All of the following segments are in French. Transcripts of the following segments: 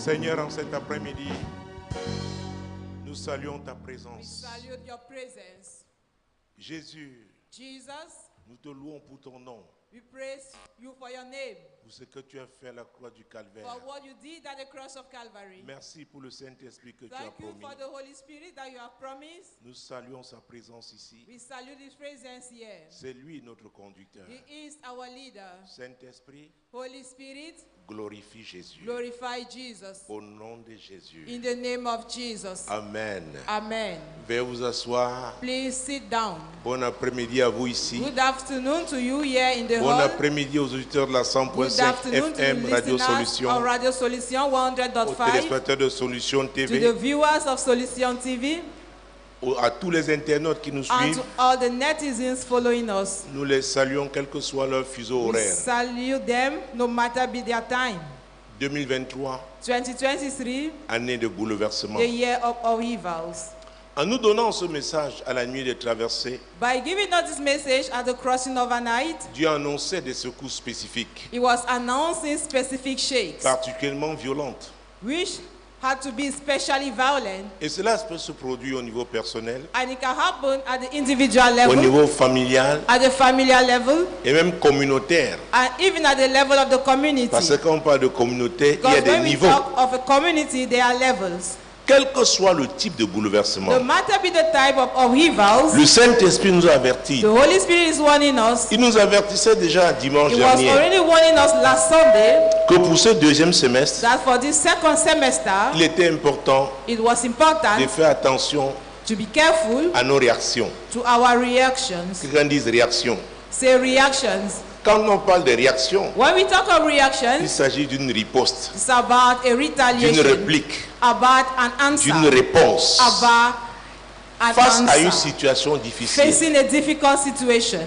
Seigneur, en cet après-midi, nous saluons ta We présence. salute your presence. Jésus, Jesus, nous te louons pour ton nom, we praise you for your name, pour ce que tu as fait à la croix du Calvaire. for what you did at the cross of Calvary. Merci pour le Saint-Esprit que tu as Thank you promis. for the Holy Spirit that you have promised. Nous saluons sa présence ici. We salute his presence here. C'est lui notre conducteur. He is our leader. Saint-Esprit, Holy Spirit, glorifie Jésus. glorify Jesus. Au nom de Jésus. In the name of Jesus. Amen. Amen. Veuillez vous asseoir. Please sit down. Bon après-midi à vous ici. Good afternoon to you here in the Bon hall. après-midi aux auditeurs de la Good 100.5 afternoon to the FM Radio listeners Solution, of Radio Solution aux 100.5, téléspectateurs de Solution to the TV, viewers of Solution TV, à tous les internautes qui nous and suivent. to all the netizens following us. Nous les saluons quel que soit leur fuseau We horaire. salute them no matter be their time. 2023, 2023, année de bouleversement. the year of upheavals. En nous donnant ce message à la nuit des traversées, By giving us this message at the crossing of a night, Dieu annonçait des secousses spécifiques, it was announcing specific shakes, particulièrement violentes. which had to be especially violent, Et cela peut se produire au niveau personnel, and it can happen at the individual au level, niveau familial at the familiar level, et même communautaire. and even at the level of the community. Parce que quand on parle de communauté, il y a Because des when we niveaux. talk of a community, there are levels. Quel que soit le type de bouleversement, No matter be the type of upheavals, le Saint-Esprit nous a avertis. the Holy Spirit is warning us. Il nous avertissait déjà dimanche He was dernier already warning us last Sunday que pour ce deuxième semestre, that for this second semester, il était important it was de important faire attention to be careful à nos réactions. to our reactions. Quelqu'un dise réaction. Say reactions. Quand on parle de réaction, When we talk of il reactions, s'agit d'une riposte, it's about a d'une retaliation, réplique, about an answer, d'une réponse about an face à une answer, situation difficile. facing a difficult situation.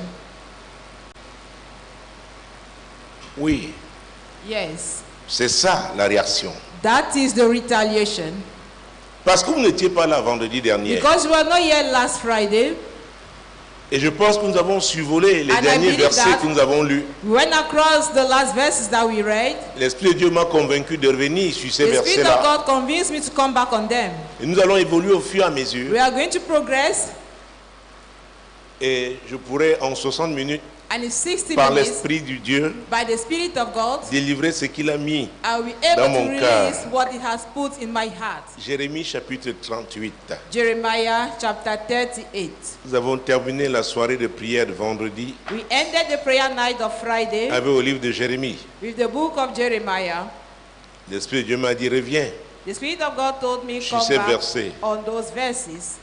Oui, Yes, c'est ça la réaction. that is the retaliation. Parce que vous n'étiez pas là vendredi dernier. Because we were not here last Friday, Et je pense que nous avons survolé les And I derniers believe versets that- que nous avons lus. we went across the last verses that we read. L'Esprit de Dieu m'a convaincu de revenir sur ces The Spirit of versets-là. God convinced me to come back on them. Et nous allons évoluer au fur et à mesure. We are going to progress, Et je pourrais en 60 minutes, and in 60 par minutes, l'Esprit du Dieu, by the Spirit of God, délivrer ce qu'il a mis. I will be able Dans to mon release cœur. what He has put in my heart. Jérémie chapitre 38. Jeremiah chapter 38. Nous avons terminé la soirée de prière de vendredi We ended the prayer night of Friday avec au livre de Jérémie. with the book of Jeremiah. L'Esprit de Dieu m'a dit, reviens. The Spirit of God told me Sur come ces back versets. on those verses.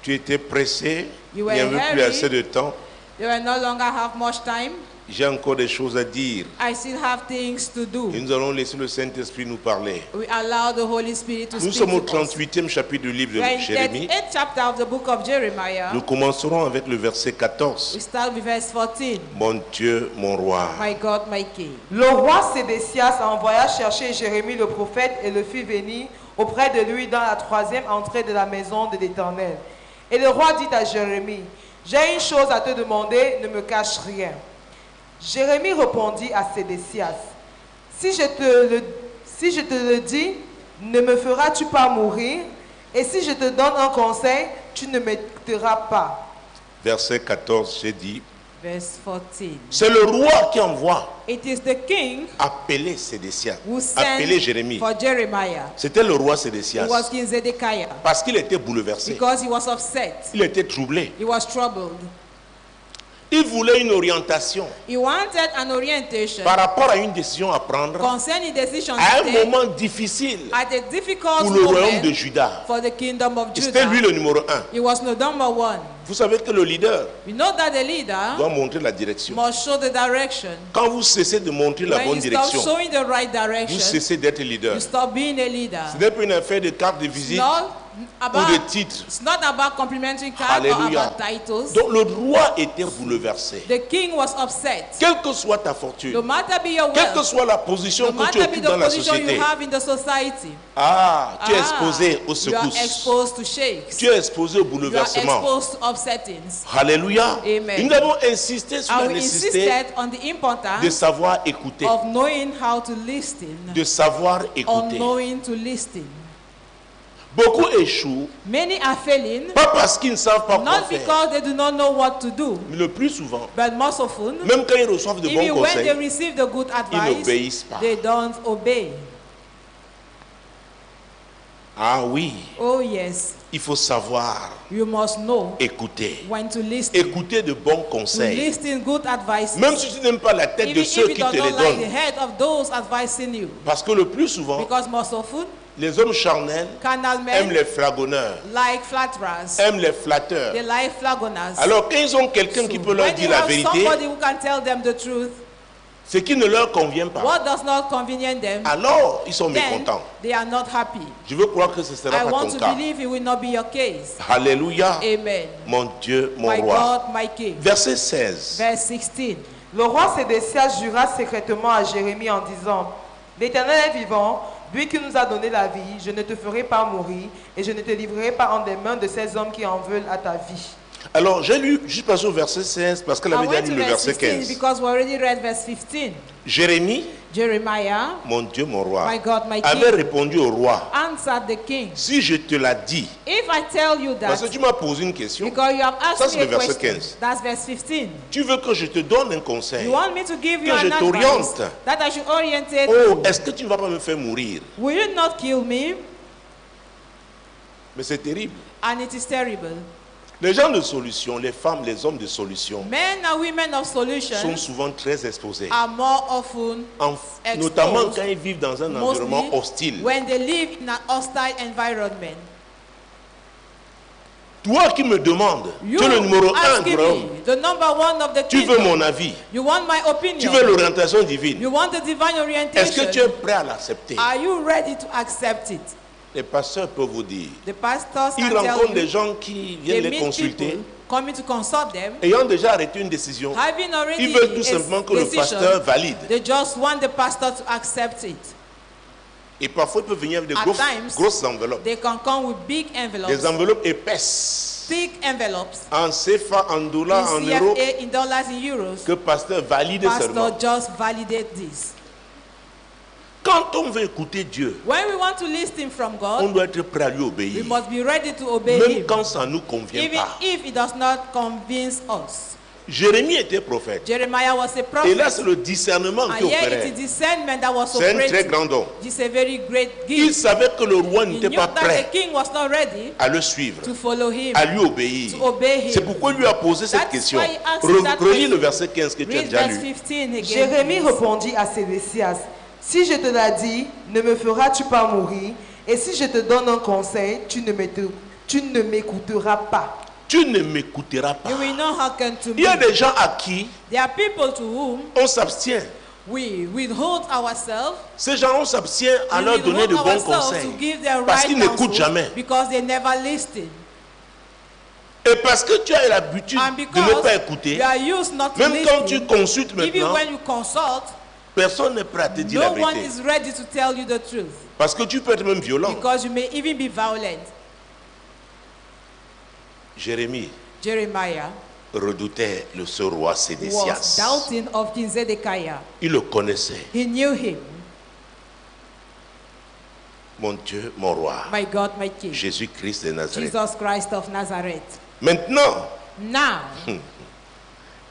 Tu étais pressé, il You n'y were avait plus hurry. assez de temps. They will no longer have much time. J'ai encore des choses à dire. I still have things to do. Et nous allons laisser le Saint-Esprit nous parler. We allow the Holy Spirit to Nous speak sommes au to us. 38e chapitre du livre We're de in Jérémie. 38th chapter of the book of Jeremiah. Nous commencerons avec le verset 14. We start with verse 14. Mon Dieu, mon roi. My God, my King. Le roi Sédécias envoya chercher Jérémie le prophète et le fit venir auprès de lui dans la troisième entrée de la maison de l'Éternel. Et le roi dit à Jérémie, j'ai une chose à te demander, ne me cache rien. Jérémie répondit à Sédécias, si je te le dis, ne me feras-tu pas mourir? Et si je te donne un conseil, tu ne m'écouteras pas. Verset 14, j'ai dit, Verse 14. c'est le roi qui envoie It is the king appeler Sédécias, who appeler sent Jérémie. for Jeremiah. C'était le roi It Sédécias was King Zedekiah parce qu'il était bouleversé, because he was upset. il était troublé. He was troubled. Il voulait une orientation He wanted an orientation par rapport à une décision à prendre concerning decisions à to un take moment difficile at a difficult pour le royaume de moment Juda. for the kingdom of Et c'était lui Judah. le numéro 1. He was no number one. Vous savez que le leader We know that the leader doit montrer la direction. must show the direction. Quand vous cessez de montrer la When bonne you stop direction, showing the right vous direction, cessez d'être leader. you stop being a leader. Ce n'est pas une affaire de carte de It's visite not about, ou de titres. it's not about complimentary card or Alléluia. about titles. Donc le roi était bouleversé. The king was upset. Quelle que soit ta No fortune, matter be your quelle que wealth, soit la position no que tu matter be occupes dans the la position société, you have in the society, tu es exposé aux you are secousses. exposed to shakes. Tu es exposé au You are bouleversement. exposed to upsettings. Alléluia. Amen. Et nous avons insisté sur la And we nécessité insisted on the de importance savoir écouter. of knowing how to listen, De savoir on écouter. knowing to listen. Beaucoup échouent, Many are failing, pas parce qu'ils ne savent pas quoi not faire, because they do not know what to do, mais le plus souvent, but most often, même quand ils reçoivent de bons even when they conseils, receive the good ils advice, n'obéissent pas. they don't obey. Ah oui, Oh yes, il faut savoir you must know écouter. when to listen. Écouter de bons To conseils. listen good advice. Même si tu n'aimes pas la tête Even de if ceux you qui do te les not like the donnent. head of those advising you. Parce que le plus souvent, Because most often, les hommes charnels carnal aiment men les flagonneurs, like flatterers. aiment les flatteurs. They like flagoners. Alors quand ils ont quelqu'un qui peut leur When they dire la have vérité, somebody who can tell them the truth, ce qui ne leur convient pas, what does not convenient them, alors ils sont then mécontents. they are not happy. Je veux croire que ce ne sera I pas want ton to cas. believe it will not be your case. Alléluia. Amen. Mon Dieu, mon My roi. God, my King. Verset 16. Verse 16. Le roi Sédécias jura secrètement à Jérémie en disant, l'Éternel est vivant, lui qui nous a donné la vie, je ne te ferai pas mourir et je ne te livrerai pas en des mains de ces hommes qui en veulent à ta vie. Alors j'ai lu, juste passé au verset 16 parce qu'elle I avait déjà went lu to le verse verset 16 15. because we already read verse 15. Jérémie, Jeremiah, mon Dieu, mon roi, my God, my avait King, répondu au roi, answered the king. si je te l'ai dit, If I tell you parce que that, tu m'as posé une question, because you have Ça, asked c'est me le a verset question, 15. that's verse 15. tu veux que je te donne un conseil. You want me to give you Que je an advice t'oriente. that I should orientate Oh, you. est-ce que tu ne vas pas me faire mourir? Will you not kill me? Mais c'est terrible. And it is terrible. Les gens de solution, les femmes, les hommes de solution Men and women of sont solution souvent très exposés. are more often exposed, Notamment quand ils vivent dans un environnement mostly hostile. when they live in an hostile environment. Toi qui me demandes, You tu es le numéro 1, asking Graham. me, the number one of the Tu veux kingdom. mon avis. You want my Tu opinion. veux l'orientation divine. You want the divine Est-ce que tu es orientation. prêt à l'accepter? Are you ready to accept it? Les pasteurs peuvent vous dire. The pastors Ils can tell rencontrent you. des gens qui They viennent les meet consulter, people coming to consult them, ayant déjà arrêté une décision. having already Ils veulent tout a simplement que le decision. pasteur valide. They just want the pastor to accept it. Et parfois, ils peuvent venir avec de At times, grosses enveloppes. They can come with big Des envelopes, enveloppes épaisses. thick envelopes, En CFA, en in dollars, en euros. CFA, in dollars, in euros. Que pasteur valide seulement. Pastor just validate this. Quand on veut écouter Dieu, When we want to listen from on God, doit être prêt à lui we obéir. must be ready to obey Même Him, quand ça ne nous convient even pas. if it does not convince us. Jérémie était prophète. Jeremiah was a Et là, c'est prophet, le discernement qui and here it opérait. is discernment that was C'est un très operating. grand don. This is a very great Il gift. savait que le roi He n'était knew pas that the prêt king was not ready à le suivre, to follow him, à lui obéir. to obey him. C'est pourquoi il lui a posé cette That's question. why he asked that Relis question. le verset 15 que tu as Read déjà verse lu. 15 again. Jérémie please. répondit à Sédécias, si je te l'ai dit, ne me feras-tu pas mourir? Et si je te donne un conseil, tu ne m'écouteras pas. Tu ne m'écouteras pas. You will not hearken to Il y a me. des gens à qui There are people to whom on s'abstient. we withhold ourselves. Ces gens, on s'abstient à We leur donner de withhold bons ourselves conseils. to give their Parce right qu'ils n'écoutent counsel jamais. because they never listen. Et parce que tu as l'habitude And de ne because pas écouter, you are used not to même quand tu listen, consultes even maintenant, when you consult, personne n'est prêt à te dire no la one vérité. is ready to tell you the truth Parce que tu peux être même violent. because you may even be violent. Jérémie Jeremiah redoutait ce roi was Sédécias. doubting of King Zedekiah. Il le connaissait. He knew him. Mon Dieu, mon roi, My God, my King. Jésus-Christ de Nazareth. Jesus Christ of Nazareth. Maintenant, Now,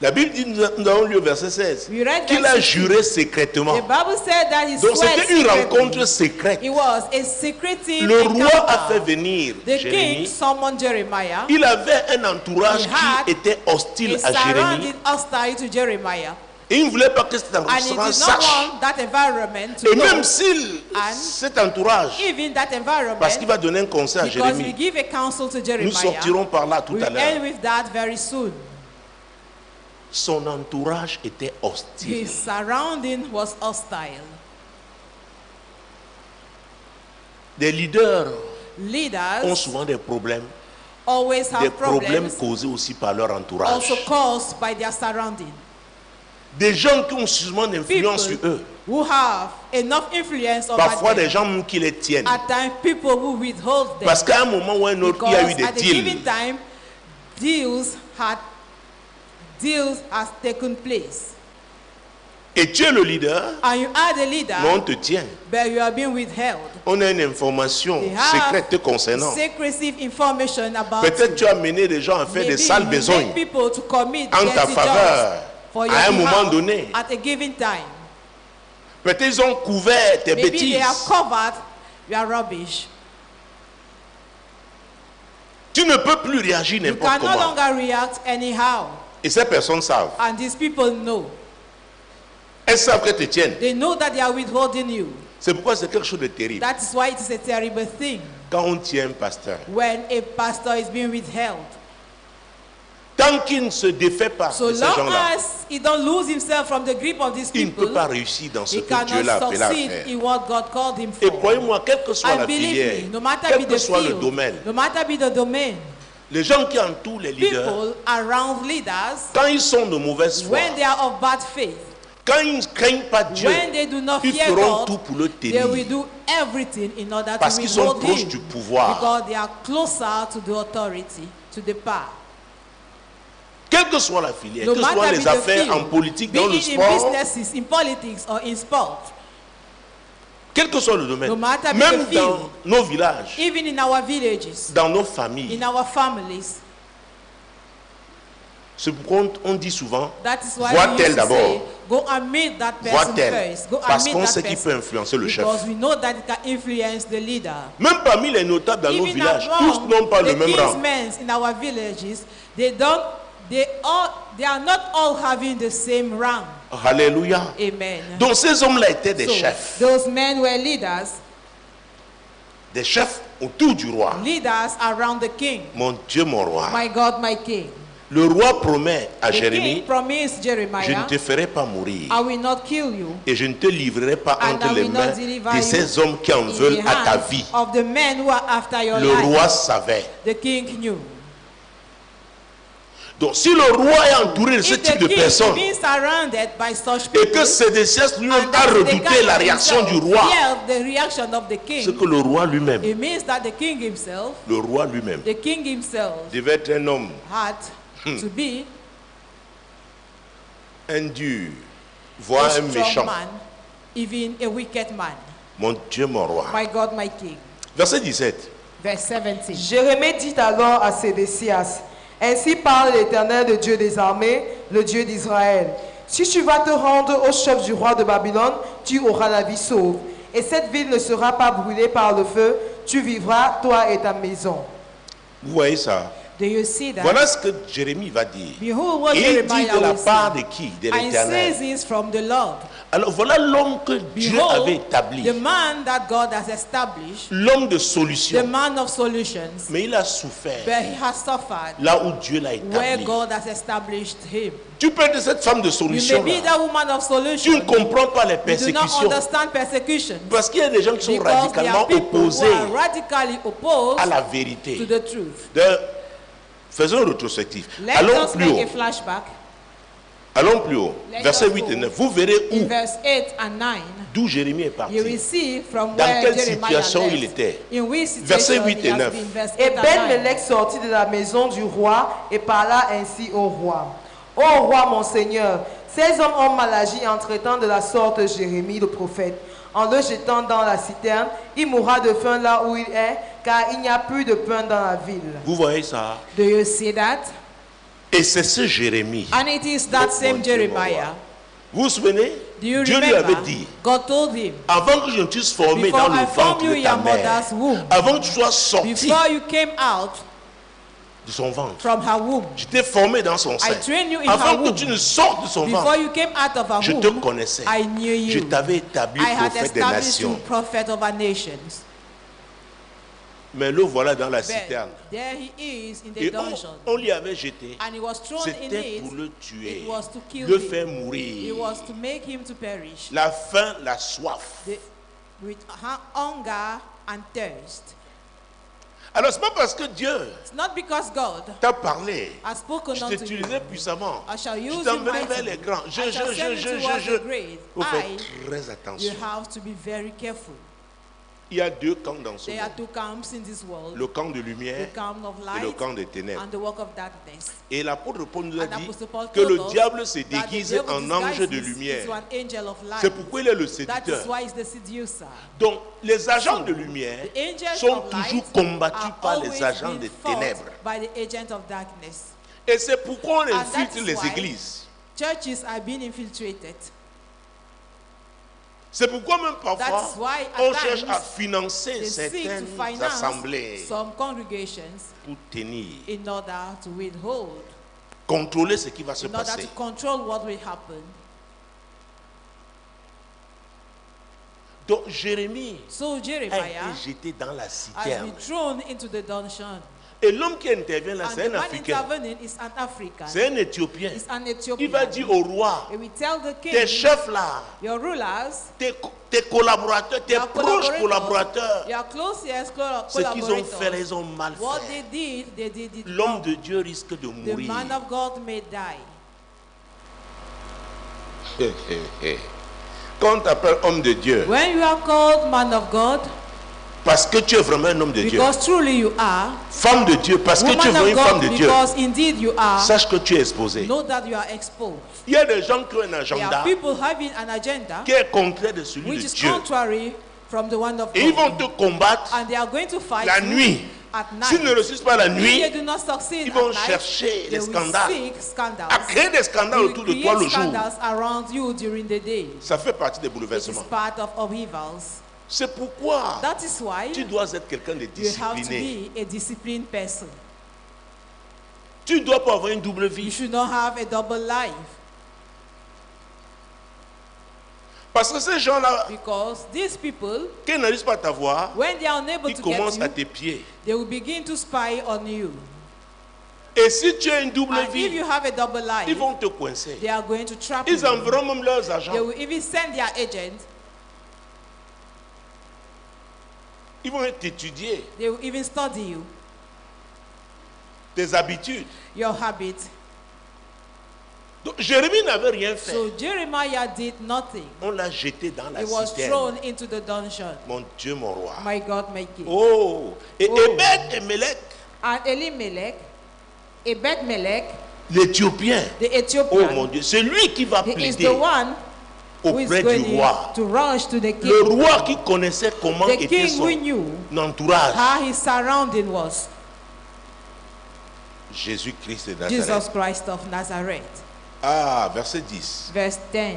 la Bible dit, nous avons lu au verset 16, we read qu'il a verse 16. juré secrètement. The Bible said that he Donc swear c'était une rencontre secretly. secrète. It was a secretive Le roi a fait encounter. venir The king Jérémie. summoned Jeremiah. Il avait un entourage He had qui était hostile He à Jérémie. surrounded hostile to Jeremiah. Et il ne voulait pas que cet And he entourage did not sache. want that environment to Et know, même s'il, And cet entourage, even that parce qu'il environment, va donner un conseil à because we Jérémie, give a counsel to nous Jeremiah. sortirons par là tout We à end l'heure. with that very soon. Son entourage était hostile. His surrounding was hostile. Des leaders ont Leaders souvent des problèmes always have problems, causés aussi par leur entourage. also caused by their surrounding. Des gens qui ont suffisamment d'influence sur People eux. who have enough influence over Parfois, des them. gens qui les tiennent. At times, people who withhold them. Parce qu'à un moment ou un autre, il y a eu Because des at a given deals. time, deals has taken place. Et tu es le leader, And you are the leader, mais on te tient. but you are being withheld. On a une information They have secrète te concernant. secretive information about Peut-être you. tu as mené des gens à faire des Maybe sales you besognes make people to commit en ta dirty faveur jobs for your à un moment behalf donné. at a given time. Peut-être ils ont couvert tes Maybe they have bêtises. covered your rubbish. Tu ne peux plus réagir You n'importe can no comment. longer react anyhow. Et ces personnes savent. And these people know. Elles savent qu'elles te tiennent. They know that they are withholding you. C'est pourquoi c'est quelque chose de terrible. That is why it is a terrible thing Quand on tient un pasteur, when a pastor is being withheld. tant qu'il ne se défait pas So de ces long gens-là, as he don't lose himself from the grip of these il ne people, peut pas réussir dans ce he que Dieu l'a cannot appelé à succeed faire. in what God called him Et for. croyez-moi, quelle que soit And la believe filière, me, no matter quel be que the soit le field, domaine, no matter be the domain, les gens qui entourent les leaders, people around leaders, quand ils sont de mauvaise foi, when they are of bad faith, quand ils ne craignent pas Dieu, when they do not ils fear feront tout God, pour le they will tenir. do everything in order Parce to qu'ils sont withhold proches him, du pouvoir. because they are closer to the authority, to the power. Quelle que soit la filière, No que ce soit matter les be the affaires, field, en politique, be dans le it in sport, businesses, in politics, or in sport, quel que soit le domaine, no matter be même the field, dans nos villages, even in our villages, dans nos familles, in our families. c'est pourquoi on dit souvent, That is why vois we tel used to say, d'abord, go and meet that vois person tel, first. Go and parce meet qu'on that sait qu'il peut person. influencer le chef. Because we know that it can influence the leader. Même parmi les notables dans nos Even villages, tous among n'ont pas le the même rang. kingsmen in our villages, they are not all having the same rank. Alléluia. Amen. Donc ces hommes-là étaient des So, chefs. those men were leaders, Des chefs autour du roi. leaders around the king. Mon Dieu, mon roi. My God, my king. Le roi promet à The Jérémie, king promised je ne Jeremiah, te ferai pas mourir I will not kill you. et je ne te livrerai pas And entre I les will mains not deliver de you ces hommes qui en in veulent the à ta hands vie. of the men who are after your Le life. roi savait. The king knew. Donc si le roi est entouré de ce If type the de king personnes is surrounded by such et people, que Sédécias lui-même and a that the redouté guy la réaction himself du roi, feared the reaction of the c'est king, que le roi lui-même, it means that the king himself, the king himself devait être un homme had to be un dur, voire a un strong méchant. man, even a wicked man. Mon Dieu, mon roi. My God, my king. Verset 17. Verse 17. Jérémie dit alors à Sédécias, ainsi parle l'Éternel, le Dieu des armées, le Dieu d'Israël. Si tu vas te rendre au chef du roi de Babylone, tu auras la vie sauve. Et cette ville ne sera pas brûlée par le feu. Tu vivras, toi et ta maison. Vous voyez ça? Do you see that? Voilà ce que Jérémie va dire. Behold what Il dit Jeremiah de la will part say. de qui? De And he says l'Éternel. this from the Lord. Alors voilà l'homme que Dieu avait Behold, établi. the man that God has established, L'homme de the solution. man of solutions, Mais il a souffert but he has suffered là où Dieu l'a where établi. God has established him. Tu peux être cette femme de You solution. may be that woman of Tu ne solution. comprends pas les You do not persécutions. understand persecution Parce qu'il y a des gens qui sont because there radicalement are people who opposés are radically opposed à la to vérité. the truth. Faisons un rétrospectif. Let Allons us plus make a haut. flashback. Allons plus haut. Let Verset us 8 et go. 9. Vous verrez In où, verse 8 and 9, d'où Jérémie est parti. you will see from Dans where quelle Jeremiah situation left. il était. In which Verset situation 8 et he has 9. been. Verse Et 8 and 9. Ben-Mélec sortit de la maison du roi et parla ainsi au roi. Ô roi, mon Seigneur, ces hommes ont mal agi en traitant de la sorte Jérémie le prophète. En le jetant dans la citerne, il mourra de faim là où il est, car il n'y a plus de pain dans la ville. Vous voyez ça? Do you see that? Et c'est ce Jérémie. And it is that Oh, same mon Dieu, mon Jeremiah. roi. Vous vous souvenez? Do you Dieu lui remember? avait dit, God told him, avant que je ne t'eusse formé Before dans le I formed ventre you de in ta your mère, mother's womb, avant que tu sois sorti before you came out de son ventre, from her womb, je t'ai formé dans son sein. I trained you in Avant her que womb. tu ne sortes de son Before ventre, you came out of her je te womb, connaissais. I knew Je you. t'avais établi I had prophète des established you nations. prophet of our nations. Mais le voilà dans la But citerne. there he is in the Et dungeon. on l'y avait jeté. And he was thrown in C'était it. pour le tuer, It was to kill le him. faire It mourir. was to make him to perish. La faim, la soif. With hunger and thirst. Alors, ce n'est pas parce que Dieu It's not because God t'a parlé. has spoken Je unto t'utiliserai you. puissamment. I shall Je use you t'emmenerai vers mightily. les grands. I shall send you towards the great. Vous faites I, très you attention. have to be very careful. Il y a deux camps dans ce There are monde. two camps in this world. Le camp de The lumière camp of et le light camp des ténèbres. and the work of darkness. Et l'apôtre Paul nous a And dit Apostle Paul que told le us diable se that the déguise devil en ange de disguises lumière. into an angel of light. C'est pourquoi il est le That séducteur. is why he's the seducer. Donc, les agents de lumière The angels sont of light toujours combattus are par always les agents being des fought ténèbres. by the agent of darkness. Et c'est pourquoi on And that infiltre is les why églises. churches are being infiltrated. C'est pourquoi même That parfois, is why at on cherche à times financer they seek to certaines finance assemblées some congregations pour tenir, in order to withhold, contrôler ce qui va se in order passer. to control what will happen. Donc Jérémie So a Jeremiah été jeté dans la has citerne. been thrown into the dungeon. Et l'homme qui intervient là, And c'est the un man Africain. intervening is an African. C'est un Éthiopien. Is an Il Ethiopian. va dire au roi, He will tell the king, tes chefs là, your rulers, tes collaborateurs, tes your proches collaborateurs, your closest ce qu'ils ont fait, collaborators, ils ont mal what fait. they did it L'homme wrong. de Dieu risque de The mourir. man of God may die. Quand on t'appelle homme de Dieu, When you are called man of God, parce que tu es vraiment un homme de Dieu, because truly you are, femme de Dieu, parce que tu es woman vraiment of une femme God, de Dieu, because indeed you are, sache que tu es exposé. know that you are exposed. Il y a des gens qui ont un There agenda are people having an agenda qui est contraire de celui which de is Dieu. contrary from the one of Et ils vont God. te combattre And they are going to fight la you nuit. at S'ils ne night. réussissent pas la If nuit, they do not succeed ils vont at night, chercher they les will scandales, seek scandals. à créer des scandales They will autour de toi create le jour. scandals around you during the day. Ça fait partie des It is bouleversements. part of evils. C'est pourquoi That is why tu dois être quelqu'un de you have to discipliné. be a disciplined person. Tu ne dois pas avoir une double You vie. should not have a double life, Parce que ces gens-là, because these people, qui n'arrivent pas à t'avoir, when they are unable ils to get commencent à you, tes pieds. they will begin to spy on you. Et si tu as une double And if vie, you have a double ils life, vont te coincer. they are going to trap Ils you. enverront même leurs They agents. will even send their agent. Ils vont t'étudier They will even study you, tes habitudes. your habit. Donc, Jérémie n'avait rien fait. So Jeremiah did nothing. On l'a jeté dans la He was citerne. thrown into the dungeon. Mon Dieu, mon roi. My God, my King. Oh, et Oh. Ebed et Melech, And Elimelech, Ebed-Melech, l'Éthiopien. the Oh Ethiopian, mon Dieu, c'est lui qui va he is plaider the one who is auprès going du roi. to rush to the king. Le roi qui connaissait comment The était king who knew son entourage. how his surrounding was. Jésus-Christ de Jesus Nazareth. Christ of Nazareth. Ah, verset 10. Verse 10.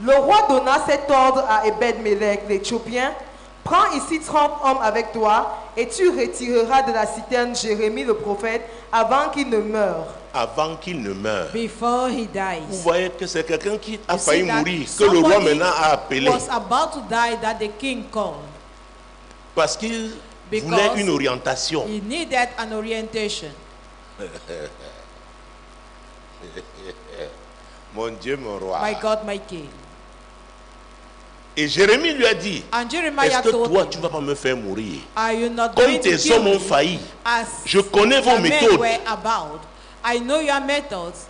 Le roi donna cet ordre à Ebed-Melech, l'Éthiopien. Prends ici 30 hommes avec toi, et tu retireras de la citerne Jérémie le prophète avant qu'il ne meure. Avant qu'il ne meure. Before he Vous dies. voyez que c'est quelqu'un qui a You see failli that mourir, que le roi somebody maintenant a appelé. was about to die that the king called. Parce qu'il Because voulait une orientation. He needed an orientation. Mon Dieu, mon roi. My God, my King. Et Jérémie lui a dit, And est-ce Jeremiah que told toi, him, tu ne vas pas me faire mourir? are you not Comme going to tes kill hommes ont me failli, as je connais vos the men méthodes. were about? I know your methods.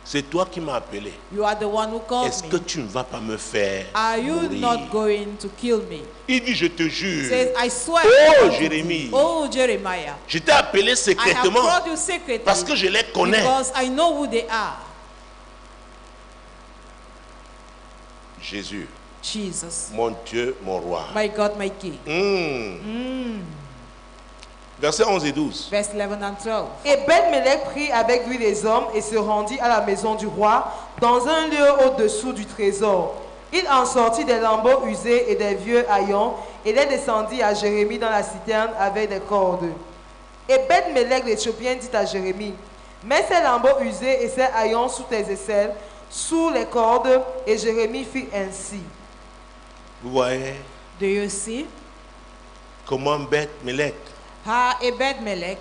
C'est toi qui m'as appelé. You are the one who called Est-ce que me. tu ne vas pas me faire Are you mourir? not going to kill me? Il dit, je te He jure, says, I swear. Oh, unto Jérémie. thee, oh, Jeremiah. je t'ai appelé I have secrètement called you secretly parce que je les connais. because I know who they are. Jésus, Jesus. mon Dieu, mon roi. My God, my King. Versets 11 et 12. Verse 11 and 12. Ebed-Melech prit avec lui les hommes et se rendit à la maison du roi, dans un lieu au-dessous du trésor. Il en sortit des lambeaux usés et des vieux haillons, et les descendit à Jérémie dans la citerne avec des cordes. Ebed-Melech l'Éthiopien dit à Jérémie, mets ces lambeaux usés et ces haillons sous tes aisselles, sous les cordes, et Jérémie fit ainsi. Vous voyez Do you see comment Beth-Melech how Ebed-Melech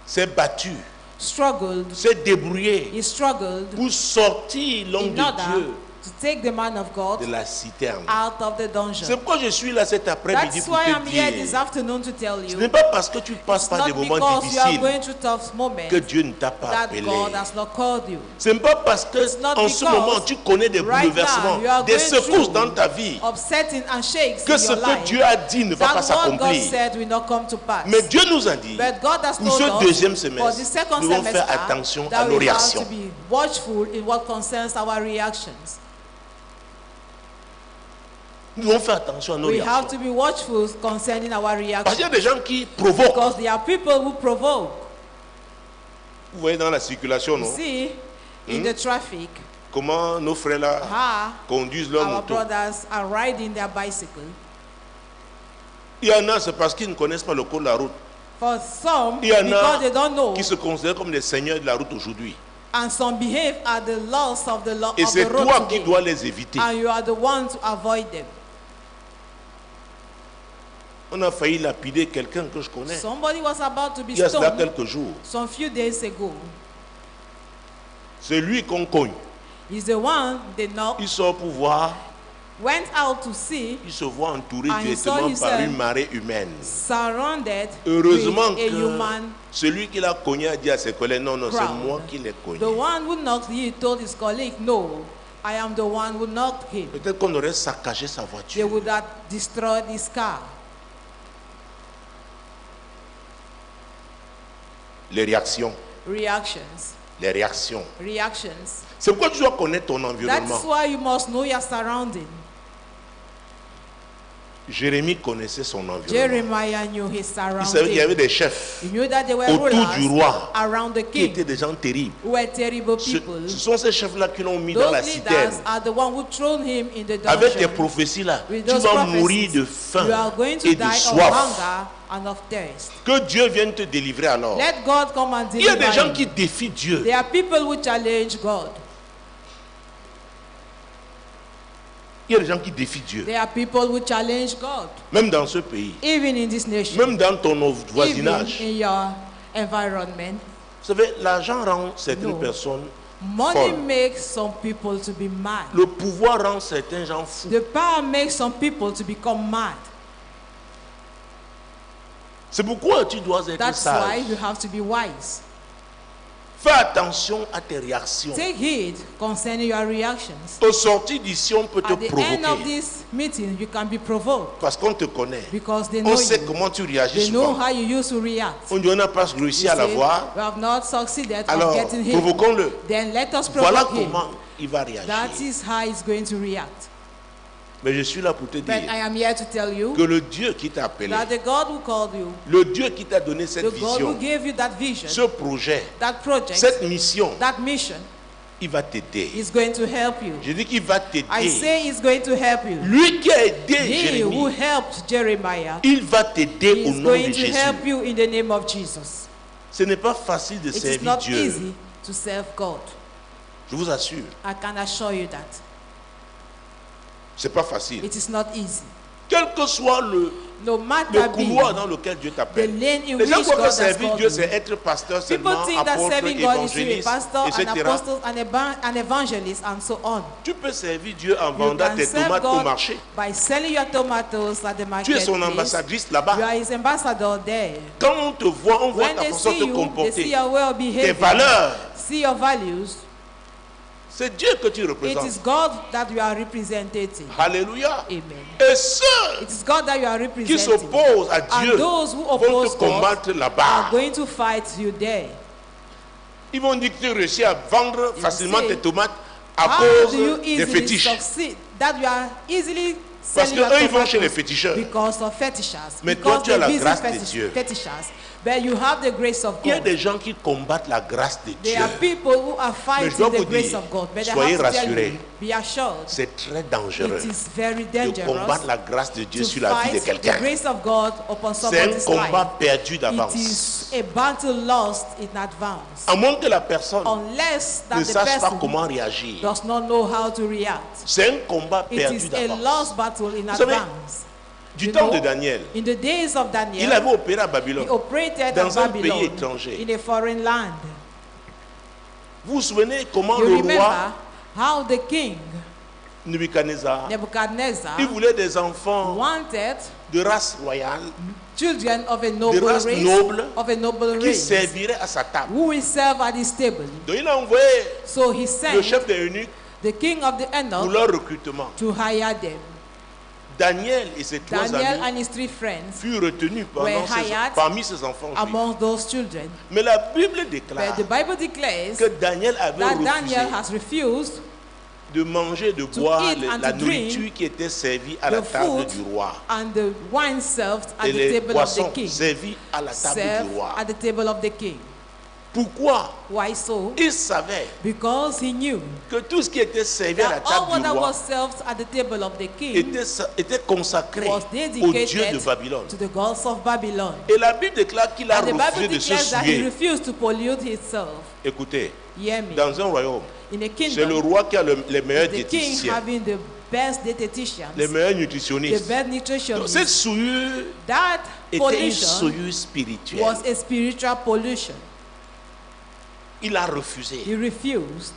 s'est battu, struggled? s'est débrouillé He struggled pour sortir l'homme in de order Dieu to take the man of God de la citerne. out of the C'est dungeon. pourquoi je suis là cet après-midi That's pour why te I'm here this dire. afternoon to tell Ce you, n'est pas parce que tu passes it's par des not moments because you are difficiles going through tough moments que Dieu ne t'a pas that appelé. God has not called you. Ce n'est pas parce que It's not en ce because moment tu connais des right bouleversements, now you are des going secousses through dans ta vie, Upsetting and shakes que in ce your que life, Dieu a dit ne va pas that what God s'accomplir. said will not come to pass. Mais Dieu nous a dit, But God has pour told ce us deuxième for the semestre, second nous devons faire semester attention à that nos we have réactions. to be watchful in what concerns our reactions. Nous devons faire attention à nos We have réactions. to be watchful concerning our Parce qu'il y a reactions. des gens qui provoquent. Because there are people who provoke. Vous voyez dans la circulation, You non? see, in the traffic, Comment nos frères là how conduisent leur our moto. brothers are riding their bicycle. Il y en a, c'est parce qu'ils ne connaissent pas le code de la route. For some, Il y en because they a don't know, qui se considèrent comme des seigneurs de la route aujourd'hui. and some behave at the laws of the law Et of c'est the road toi qui today, dois les éviter. and you are the one to avoid them. On a failli lapider quelqu'un que je connais. Somebody was about to be Il y a cela stoned quelques jours. some few days ago. C'est lui qu'on cogne. He's the one they knocked, Il sort pour voir. went out to see, Il se voit entouré And he saw directement par himself une marée humaine. surrounded Heureusement with a que human celui qui l'a cogné a dit à ses collègues, non, c'est crowd. moi qui l'ai cogné. The one who knocked, he told his colleague, no, I am the one who knocked him. Peut-être qu'on aurait saccagé sa They voiture. would have destroyed his car. Les réactions. Reactions. Les réactions. Reactions. C'est pourquoi tu dois connaître ton environnement. That's why you must know your surrounding. Jérémie connaissait son environnement. Jeremiah knew his Il savait qu'il y avait surrounding. des chefs He knew that there were autour rulers du roi around the qui étaient king des gens terribles. who were terrible Ce, people. ce sont ces chefs-là qui l'ont mis dans Those la leaders citerne. are the one who thrown him in the Avec tes dungeon. prophéties-là, With tu those vas prophecies, mourir de faim you are going to et die de of soif. hunger and of thirst. Que Dieu vienne te délivrer alors. Let God come and Il y a des gens deliver qui you. défient Dieu. There are people who challenge God. Il y a des gens qui défient Dieu. There are people who challenge God. Même dans ce pays. Even in this nation. Même dans ton Even voisinage. in your environment. Vous savez, l'argent rend certaines No. personnes Money folles. makes some people to be mad. Le pouvoir rend certains gens fous. The power makes some people to become mad. C'est pourquoi tu dois être That's sage. why you have to be wise. Fais attention à tes réactions. Take heed concerning your reactions. Au sortir d'ici, on peut te At the end of provoquer. this meeting, you can be provoked Parce qu'on te connaît. because they know On sait you. comment tu réagis They know souvent. how you used to react. On dit on n'a pas réussi You à say, l'avoir. we have not succeeded Alors, of getting him. provoquons-le. Then let us Voilà provoke him. comment il va That réagir. is how he's going to react. Mais je suis là pour te But I dire am here to tell you que le Dieu qui t'a appelé, that the God who called you, le Dieu qui t'a donné cette the God who vision, gave you that vision, ce projet, that project, cette mission, that mission, il va t'aider. is going to help you. Je dis qu'il va I t'aider. say he's going to help you. Lui qui a aidé He who Jérémie, helped Jeremiah il va t'aider au is nom de going to Jésus. help you in the name of Jesus. Ce n'est pas facile de It is servir not Dieu. easy to serve God. Je vous assure, I can assure you that. c'est pas facile. It is not easy. Quel que soit le No matter couloir be dans lequel Dieu the t'appelle. lane in Les gens which croient que God has servir called Dieu, you. c'est être pasteur People seulement, think that apôtre, serving God is to be a évangéliste, pastor, an etc. apostle, an evangelist, and so on. Tu peux servir Dieu en You vendant can tes serve tomates au God marché. by selling your tomatoes at the Tu es marketplace. son ambassadrice You là-bas. are his ambassador there. Quand on te voit, on voit When ta they façon de see te you, they see comporter, your way of tes behaving, valeurs. see your values. C'est Dieu que tu It représentes. is God that you are representing. Alléluia. Amen. Et ceux It is God that you are qui representing. s'opposent à Dieu And those who vont oppose te God combattre are là-bas. going to fight you there. Ils vont dire que tu réussis à vendre facilement say, tes tomates à How cause do you des easily fétiches. succeed? That you are easily Parce selling your qu'eux, ils vont chez les tomatoes féticheurs. because of fetishes. Mais toi, Because tu as la they visit grâce de Dieu. fetishes. But you have the grace of Il y a God. des gens qui combattent la grâce de There Dieu. are people who are Mais je fighting dois the vous grace dire, of God. But I soyez have to tell rassurés. you, be assured, C'est très dangereux it is very de dangerous combattre la grâce de Dieu to sur la vie de fight the quelqu'un. grace of God upon C'est un somebody's combat life. perdu It d'avance. is a battle lost in advance. À moins que la personne Unless ne that the sache pas person comment réagir. does not know how to react. C'est un combat It perdu is a d'avance. lost battle in Vous savez, advance. Du You temps know, de Daniel, in the days of il Daniel, avait opéré à he Babylone. operated dans in un pays Babylon étranger. in a foreign land. Vous vous souvenez comment You le remember roi how the king Nebuchadnezzar, Nebuchadnezzar il voulait des enfants wanted de race royale children of a noble race race, noble of a noble qui race, serviraient à sa table. who will serve at his table. Donc il a envoyé So he le sent chef des eunuques the king of the pour eunuchs leur recrutement. to hire them. Daniel et ses trois Daniel amis and his 3 friends furent retenus hired parmi ses enfants juifs. among those children. Mais la Bible But déclare the Bible declares que Daniel avait that refusé Daniel has refused de manger, de to boire eat and la to drink nourriture qui était servie à the la table food du roi. and the wine served at Et the les table of the boissons king. servies à la table Served du roi. at the table of the king. Pourquoi? Why so? Il savait Because he knew que tout ce qui était servi à la that all table du that roi was served at the table of the king était consacré was au Dieu de dedicated Babylone. to the gods of Babylon. Et la Bible déclare qu'il a And the refusé Bible de se declares that he souiller. refused to pollute himself. Écoutez, Hear me. dans un royaume, In a c'est le kingdom, roi qui a les meilleurs the king diététiciens, having the best dietitians, les meilleurs the nutritionnistes. best Donc, nutritionists, cette souillure that était une pollution souillure spirituelle. was a spiritual pollution. Il a refusé. He refused.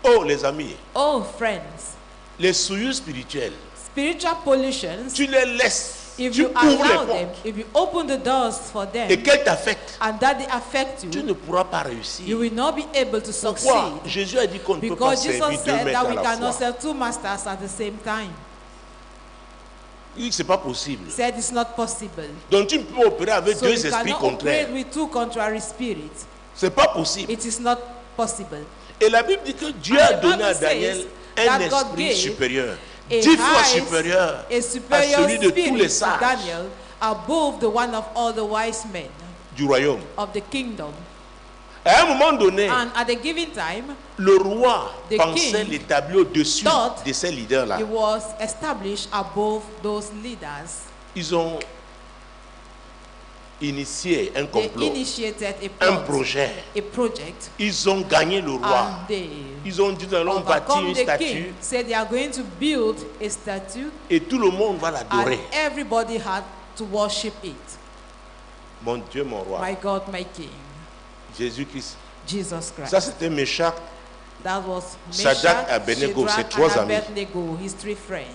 Oh, les amis, Oh, friends, les souillures spirituelles, spiritual pollutions, tu les laisses, if tu you ouvres les allow them, portes, if you open the doors for them, et qu'elles t'affectent, and that they affect tu you, ne pourras pas you réussir. will not be able to Pourquoi? succeed. Jésus a dit qu'on ne peut pas Because servir Jesus deux said maîtres that à we la cannot fois. serve 2 masters at the same time. Il dit que ce n'est pas possible. He said it's not possible. Donc tu ne peux pas opérer avec So deux you esprits cannot contraires. operate with 2 contrary spirits. Ce n'est pas possible. It is not possible. Et la Bible dit que Dieu And a the donné Bible à Daniel says un that God esprit gave supérieur, A 10 fois high- supérieur a à superior celui de tous les spirit to sages Daniel above the one of all the wise men du royaume. of the kingdom. À un moment donné, And at a given time, le roi The pensait king l'établir au-dessus thought de ces leaders-là. he was established above those leaders. Ils ont initié un They complot, initiated a un plot, projet. a project, Ils ont gagné le roi. and they Ils ont dit nous allons bâtir overcome une the statue king. Said they are going to build a statue, et tout le monde va and l'adorer. everybody had to worship it. Mon Dieu, mon roi. My God, my King, Jésus-Christ. Jesus Christ. Ça, c'était Meshach. That was Shadrach, Meshach, Abednego, ses Shadrach, 3 and amis. Abednego, his 3 friends.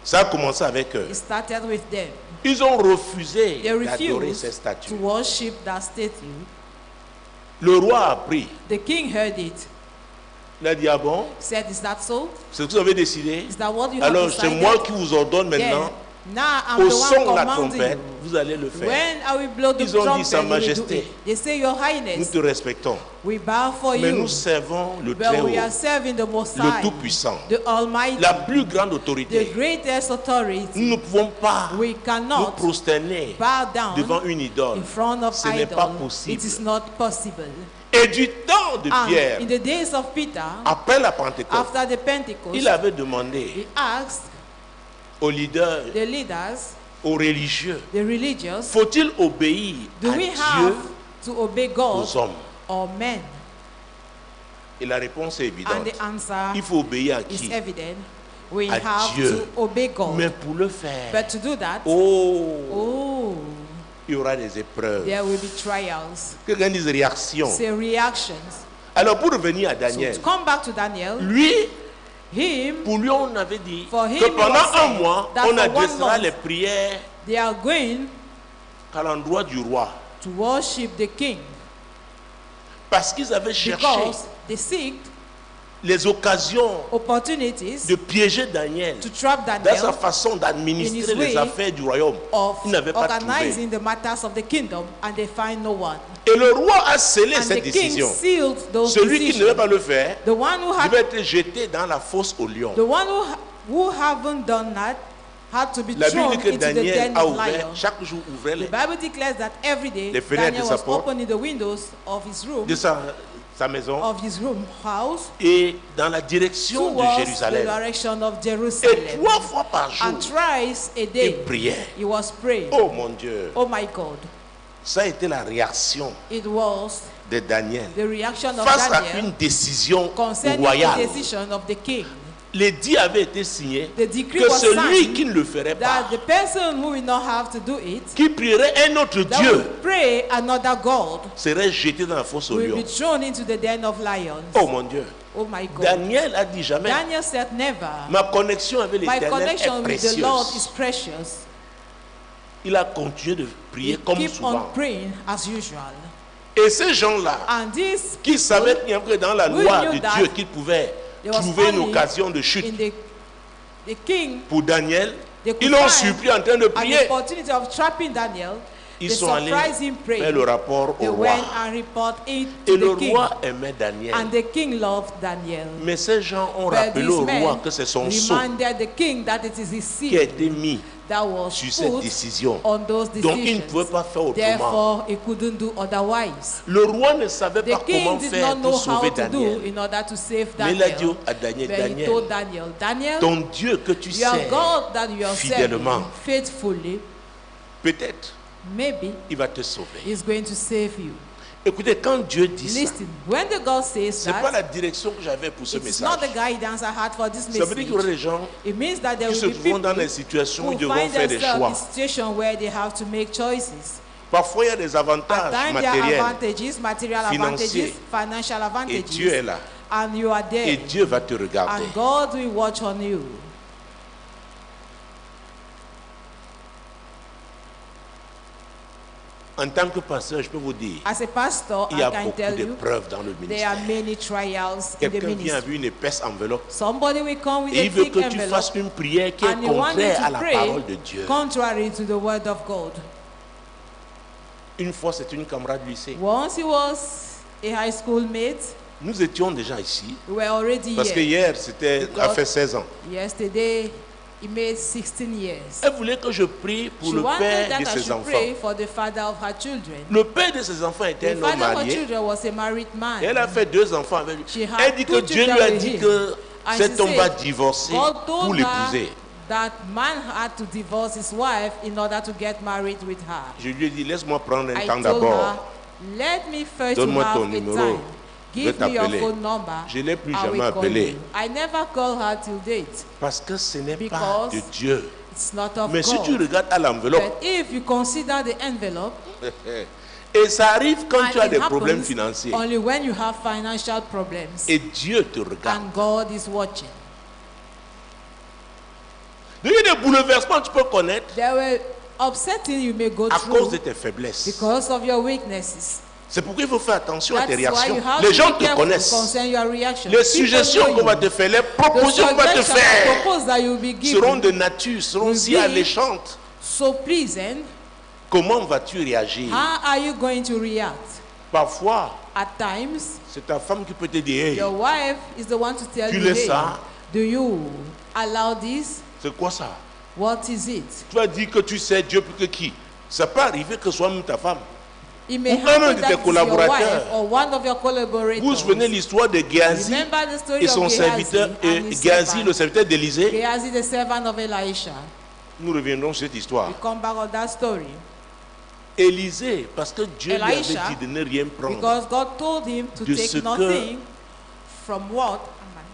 Ça a commencé avec eux. It started with them. Ils ont refusé They d'adorer refused ces statues. to worship that statue. Le roi a appris. The king heard it. Il a dit, ah bon, Said, is that so? c'est ce que vous avez décidé. Is that what you have Alors c'est decided? moi qui vous ordonne Then, maintenant. now I'm Au the son de one la commanding trompette, you. vous allez le faire. When I will blow the Ils ont dit, trumpet, Sa you will do Majesté, it. They say, Your Nous Highness, te respectons. we bow for Mais you. nous servons le But Très-Haut, we are serving the Most le High, Tout-Puissant, the Almighty, la plus grande the autorité. greatest authority. Nous ne pouvons pas We nous cannot prosterner bow down devant une idole. in front of Ce n'est pas idol. possible. It is not possible. Et du temps de And Pierre, in the days of Peter, après la Pentecôte, after the Pentecost, il avait demandé he asked aux leaders, the leaders, aux religieux, the religious, faut-il obéir do à we Dieu, have to obey God aux hommes? or men? Et la réponse est And évidente. the answer Il faut obéir à is qui? evident. We À have Dieu. to obey God. Mais pour le faire, But to do that, oh, il y aura des épreuves. there will be trials. Quelqu'un dise réaction. Say reactions. Alors pour revenir à So Daniel, to come back to Daniel, lui, him, pour lui on avait dit For him, que it pendant was un said mois, that on for 1 adressera month, les prières they are going à l'endroit du roi. to worship the king Parce qu'ils avaient cherché because they seek les occasions opportunities de piéger Daniel to trap dans sa Daniel façon in d'administrer his way les affaires du royaume. of Ils n'avaient pas trouvé. organizing the matters of the kingdom, and they find no one. Et le roi a scellé And cette the king décision. sealed those Celui qui ne veut decisions. pas le faire, The one who il va had, être jeté dans la fosse au lion. the one who haven't done that had to be La Bible thrown dit que into the Daniel den a of ouvert, lions. chaque jour ouvrait The les, Bible declares that every day les fenêtres Daniel de sa was porte, opening the windows of his room, de sa maison of his room house, et dans la direction de towards the Jérusalem. direction of Et Jerusalem. 3 fois par jour, And thrice a il day priait. he was praying. Oh mon Dieu, Oh my God. ça a été la réaction It was de Daniel the reaction of face à Daniel une décision concerning the royale. decision of the king. L'édit avait été signé The decree que was celui signed qui ne le ferait pas, that the person who will not have to do it, qui prierait un autre that Dieu, will pray another God, serait jeté dans la fosse au will lion. be thrown into the den of lions. Oh mon Dieu, Oh my God. Daniel a dit jamais. Daniel said never. Ma connexion avec My l'Éternel connection est with the Lord is précieuse. precious. Il a continué de prier He comme keep souvent. on praying as usual. Et ces gens-là, And this qui savaient qu'il y avait dans la We loi knew de that Dieu qu'ils pouvaient there was trouver une only occasion de chute in the king, pour Daniel, they could ils l'ont find surpris en train de an prier. opportunity of trapping Daniel. Ils They sont allés surprised him faire praying. le rapport They au roi. went and report it Et to le the king. roi aimait Daniel. And the king loved Daniel. Mais ces gens ont But rappelé these au roi men que c'est son sceau reminded the king that it is his qui a seal été mis that was sur cette put décision. on those Donc il ne pouvait decisions. pas faire autrement. Therefore, he couldn't do otherwise. Le roi ne savait The pas comment king did faire not know pour how sauver to do Daniel. in order to save Mais il a dit Daniel. à Daniel, But he Daniel, told Daniel, Daniel, ton Dieu que tu your sers, God that you are serving fidèlement, faithfully, peut-être maybe il va te sauver. is going to save you. Écoutez, quand Dieu dit ça, Listen, when the God says ce n'est pas la that, direction que j'avais pour ce it's not message. the guidance I had for this Ça veut dire qu'il y aurait message. des gens It means that there qui se will be trouvent dans people des situations où who ils devront find faire des themselves choix. in situation where they have to make choices. Parfois, il y a des At avantages times there are matériels advantages, material financiers. advantages, financial et Dieu est advantages, là. and you are Et there, Dieu va te regarder. and God will watch on you. En tant que pasteur, je peux vous dire, As a pastor, il y I a can beaucoup tell you, d'épreuves dans le there are ministère. many trials in the Quelqu'un vient ministry. avec une épaisse enveloppe Somebody will come with et a il veut thick que tu envelope, fasses une prière qui est and he wants you contraire à to la pray parole de Dieu. contrary to the word of God. Une fois, c'est une camarade du lycée. Once he was a high school mate, Nous étions déjà ici we were already parce que here. hier, c'était a fait 16 ans. Yesterday, he made 16 years. Elle voulait que je prie pour She le wanted père that de I ses should enfants. pray for the father of her children. Le père de ses enfants était The un homme father of her marié. children was a married man. Et elle a fait 2 enfants avec lui. She had Elle dit que 2 Dieu lui a children with dit him. que And cet she homme va said, divorcer God pour told l'épouser. her that man had to divorce his wife in order to get married with her. Je lui ai dit, laisse-moi prendre un I temps told her, d'abord. let me first Donne-moi have ton a numéro. time. Je vais Give me your t'appeler. phone number. Je ne l'ai plus I jamais will call appelé. you. I never call her till date. Parce que ce n'est pas Because de Dieu. It's not of Mais si tu God. regardes à l'enveloppe, But if you consider the envelope, et ça arrive quand and tu as it des problèmes happens financiers, only when you have financial problems, et Dieu te regarde. and God is watching. Il y a des bouleversements que tu peux connaître There were upsetting you may go à cause de through tes faiblesses. because of your weaknesses. C'est pourquoi il faut faire attention à That's tes why you réactions. have Les to gens be te careful connaissent. concerning your reaction. Les People suggestions know qu'on va you. te faire, les The propositions qu'on va te suggestions faire proposed that you will be seront given de nature, seront will si be alléchantes. so pleasing. Comment vas-tu réagir? How are you going to react? Parfois, At times, c'est ta femme qui peut te dire, hey, your wife is the one to tell Tu you, laisses hey, ça? do you allow this? c'est quoi ça? What is it? Tu vas dire que tu sais Dieu plus que qui? Ça peut arriver que ce soit même ta femme. It may Ou un happen de that tes it's your wife collaborateurs. or one of your collaborators. Vous vous souvenez l'histoire de Géasi Remember the story et son of serviteur, Gehazi and his Géasi, servant. le serviteur d'Élysée? Gehazi, the servant of Elisha. Nous reviendrons sur cette histoire. We come back on that story. Élisée, parce que Dieu lui avait Elisha, dit de ne rien prendre. Because God told him to De take ce que nothing from what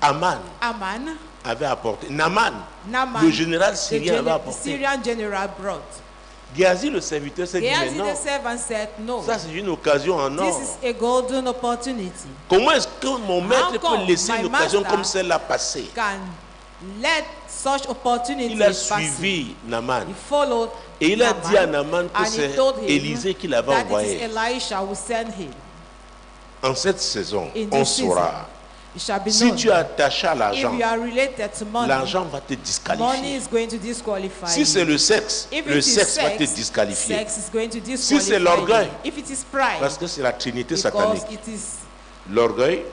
Aman Aman, avait apporté. Naaman, Naaman, le général the syrien, avait the apporté. Syrian general brought. Géasi, le serviteur, s'est dit, mais Gehazi, non, the servant, said, no, ça c'est une occasion en or. this is a golden opportunity. Comment est-ce que mon maître come peut laisser my une occasion master comme celle-là passer? Can let such opportunity Il a pass. suivi Naaman. He followed Et il a Naaman, dit à Naaman que and he c'est told him Élisée qui l'avait that it envoyé. is Elisha who sent him. En cette saison, In on this season, saura. it shall be Si known. tu es attaché à If l'argent, you are related to money, l'argent va te money disqualifier. is going to disqualify Si c'est you. le sexe, If le it is sexe va te sex, disqualifier. sex is going to Si disqualify c'est l'orgueil, you. If it is pride, parce que c'est la trinité because satanique. it is L'orgueil,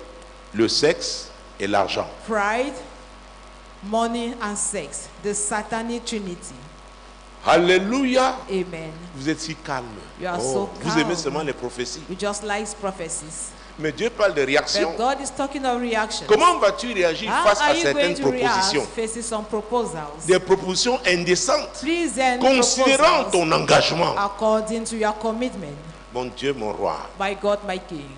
le sexe et l'argent. pride, money and sex, the satanic trinity. Alléluia. Amen. Vous êtes si calme. You are so Vous calm. aimez seulement les prophéties. We just like prophecies. Mais Dieu parle de réaction. But God is talking of reaction. Comment vas-tu réagir How face are à you certaines going to react propositions? facing some proposals? Des propositions indécentes. Pleasant Considérant proposals ton engagement. according to your commitment. Mon Dieu, mon roi. My God, my King.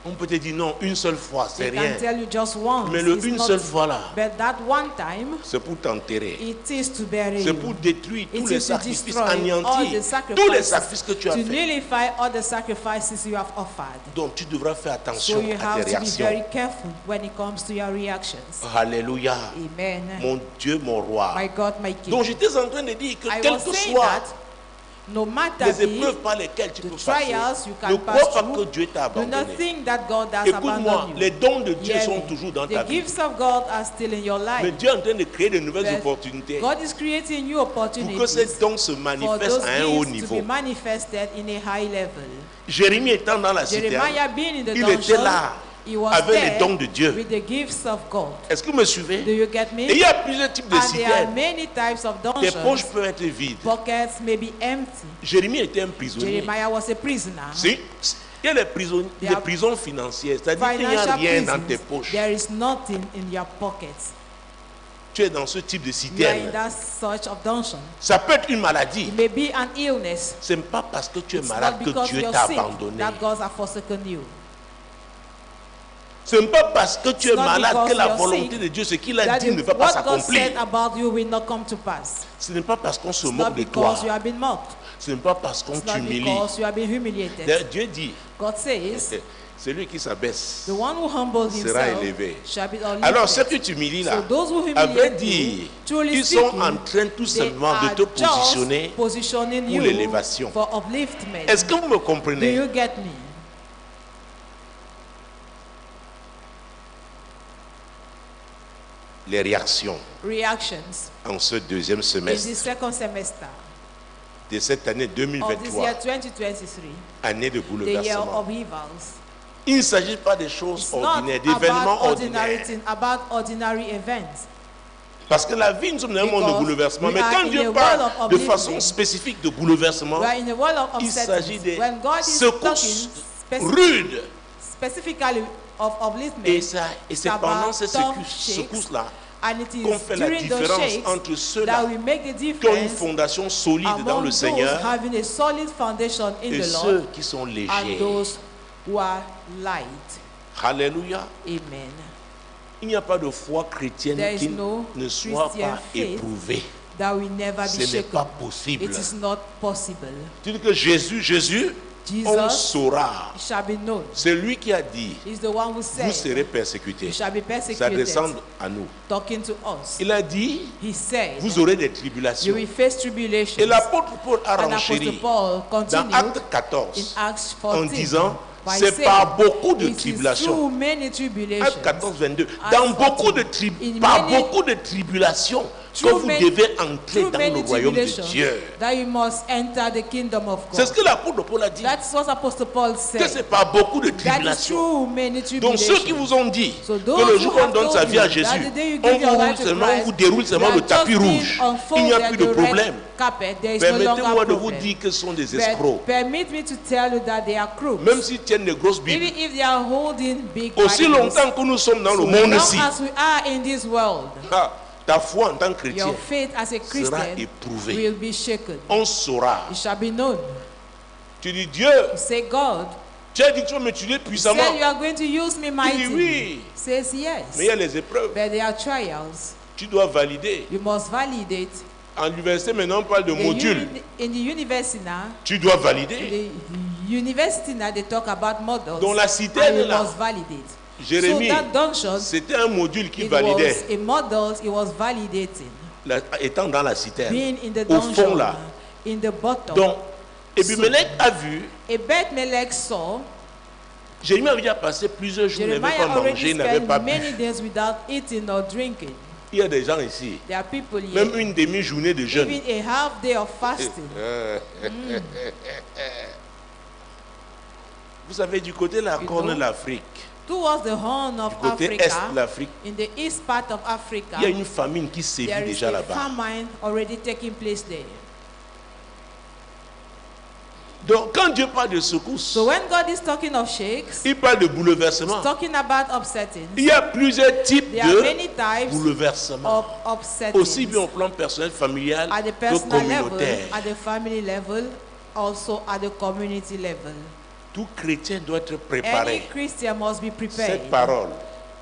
On peut te dire non, une seule fois, c'est They rien. can tell you just once. Mais le It's une not- seule fois là, But that one time, c'est pour t'enterrer. it is to bury C'est you. pour détruire tous It les is to sacrifices, destroy all anéantir the sacrifices, tous les sacrifices que tu as to faits. nullify all the sacrifices you have offered. Donc tu devras faire So attention you à have tes to be very réactions. careful when it comes to your reactions. Alléluia. Amen. Mon Dieu, mon roi. My God, my King. Donc j'étais en train de dire que I quel was que saying soit that no matter les the épreuves par lesquelles tu the peux passer, trials you ne can crois pass pas que through, Dieu t'a do not abandonné. think that God has Écoute-moi, abandoned les you. dons de Dieu Hear sont me. toujours dans The ta vie. gifts of God are still in your Mais life. Dieu est en train de créer de nouvelles But opportunités God is creating new pour que ces opportunities dons se for manifestent those à un haut gifts to niveau. be manifested in a high level. Jérémie étant dans la citerne, Jeremiah being in the il était dungeon, là he was avec les there dons de Dieu. with the gifts of God. Est-ce que vous me suivez? Do you get Et me? il y a plusieurs types de And there are citernes. many types of Tes poches dungeons. peuvent être vides. Pockets may be empty. Jérémie était un prisonnier. Jeremiah was a prisoner. Si, il y a les There are prisons financières, c'est-à-dire qu'il n'y a Financial rien dans tes prisons. poches. There is nothing in your pockets. Tu es dans ce type de You are citerne. in that sort of dungeon. Ça peut être une maladie. It may be an illness. Ce n'est pas parce que tu es It's malade not que because Dieu you're t'a sick abandonné. that God has forsaken you. Ce n'est pas parce que tu es It's not malade because que la you're volonté sick de Dieu, ce qu'il a That dit ne is va pas what God s'accomplir. said about you will not come to pass. Ce n'est pas parce qu'on se It's moque not de toi. because you have been mocked. Ce n'est pas parce qu'on It's not t'humilie. because you have been humiliated. D'ailleurs, Dieu dit, God says, celui qui s'abaisse the one who humbles sera himself élevé. shall be uplifted. Alors, ceux que tu humilies là, So those who à vrai humiliate dire, you, truly ils sont speaking, en train tout they simplement de are te just positionner positioning pour you l'élévation. for upliftment. Est-ce que vous me Do comprenez? you get me? Les réactions Reactions en ce deuxième in semestre the second semester de cette année of this 2023, year 2023, année de the year bouleversement. of evils. Il ne s'agit pas des choses It's not ordinaires, about d'événements ordinary ordinaires. things, about ordinary events. Parce que la vie, nous sommes dans un monde de Because bouleversement. we Mais are quand in a Dieu world parle of de upliftment. façon spécifique de bouleversement, We are in a world of il s'agit uncertainty. des When God is secousses talking rudes. specifically of upliftment, Et c'est pendant ces tough secousses-là and it qu'on is fait la during those différence shakes entre ceux-là that we make the qui ont une difference fondation solide dans among le those Seigneur having a solid foundation in et the Lord ceux qui sont and légers. those who are light. Alléluia. Amen. Il n'y a pas de foi chrétienne There is qui no ne soit Christian pas faith éprouvée. That will never be Ce n'est shaken. pas possible. It is not possible. Tu dis que Jésus, on Jesus saura. it shall be known. C'est lui qui a dit, He's the one who vous said, serez persécutés. you shall be Ça persecuted. descend à nous. Talking to us. Il a dit, He said, vous aurez des you tribulations. will face tribulations. Et l'apôtre Paul a And Apostle renchéri Paul dans continued Acte in 14 Acts en 14 disant, by c'est saying, par beaucoup de it is tribulations. through many Acte tribulations. 14, 22. Acts Dans beaucoup 14, de par many- beaucoup de tribulations que through vous many- devez entrer through dans many le royaume de tribulations Dieu. that you must enter the kingdom of C'est ce God. que l'apôtre Paul a dit. That's what Apostle Paul Que said. c'est par beaucoup de That is tribulations. through many Donc tribulations. ceux qui vous ont dit So que those le who jour où on have donne told sa you vie à that Jésus, the day you on give your life to seulement Christ, vous déroule seulement you le are tapis just being rouge. unfolded Il n'y a plus de the red problème. carpet. There is no Permettez-moi longer de vous problem. dire que ce sont des But escrocs. permit me to tell you that they are crooks. Même s'ils tiennent des grosses Even Bibles. if they are holding big Aussi Bibles, longtemps que nous sommes dans le so monde long ici, as we are in this world, ta foi en tant que chrétien your faith as a sera Christian éprouvée. will be shaken. On saura. It shall be known. Tu dis, Dieu, You say, God, tu as dit que tu vas me tuer you puissamment. said you are going to use me Il dit mightily. oui. Says yes. Mais il y a les épreuves. But there are trials. Tu dois valider. You must validate. En l'université, maintenant, on parle de The modules. in the university now, Tu dois valider. the university now, they talk about models. Dans la and citerne, you là, must validate. Jérémie, So that dungeon, c'était un module qui it was validait, a model, it was validating. étant dans la citerne. Being in the Au dungeon, fond, là. in the bottom. Donc, Abimelech a vu, Ebed-Melech saw, Jérémie avait déjà passé plusieurs jours, il n'avait Jeremiah pas mangé, already il n'avait pas spent bu. many days without eating or drinking. Il y a des gens ici, There are people here, même une demi-journée de jeûne. even a half day of fasting. Vous savez, du côté de la You corne know, de l'Afrique, Towards the horn of du côté est de Africa, l'Afrique, in the east part of Africa, il y a une famine qui sévit there is déjà a là-bas. famine already taking place there. Donc, quand Dieu parle de secousses, So when God is talking of shakes, il parle de He's bouleversement. talking about upsetting. Il y a plusieurs types There are de many types bouleversements. of upsetting. Aussi bien au plan personnel, familial At the que personal level, communautaire. at the family level, also at the community level. Tout chrétien doit être Any préparé. Christian must be prepared. Cette parole,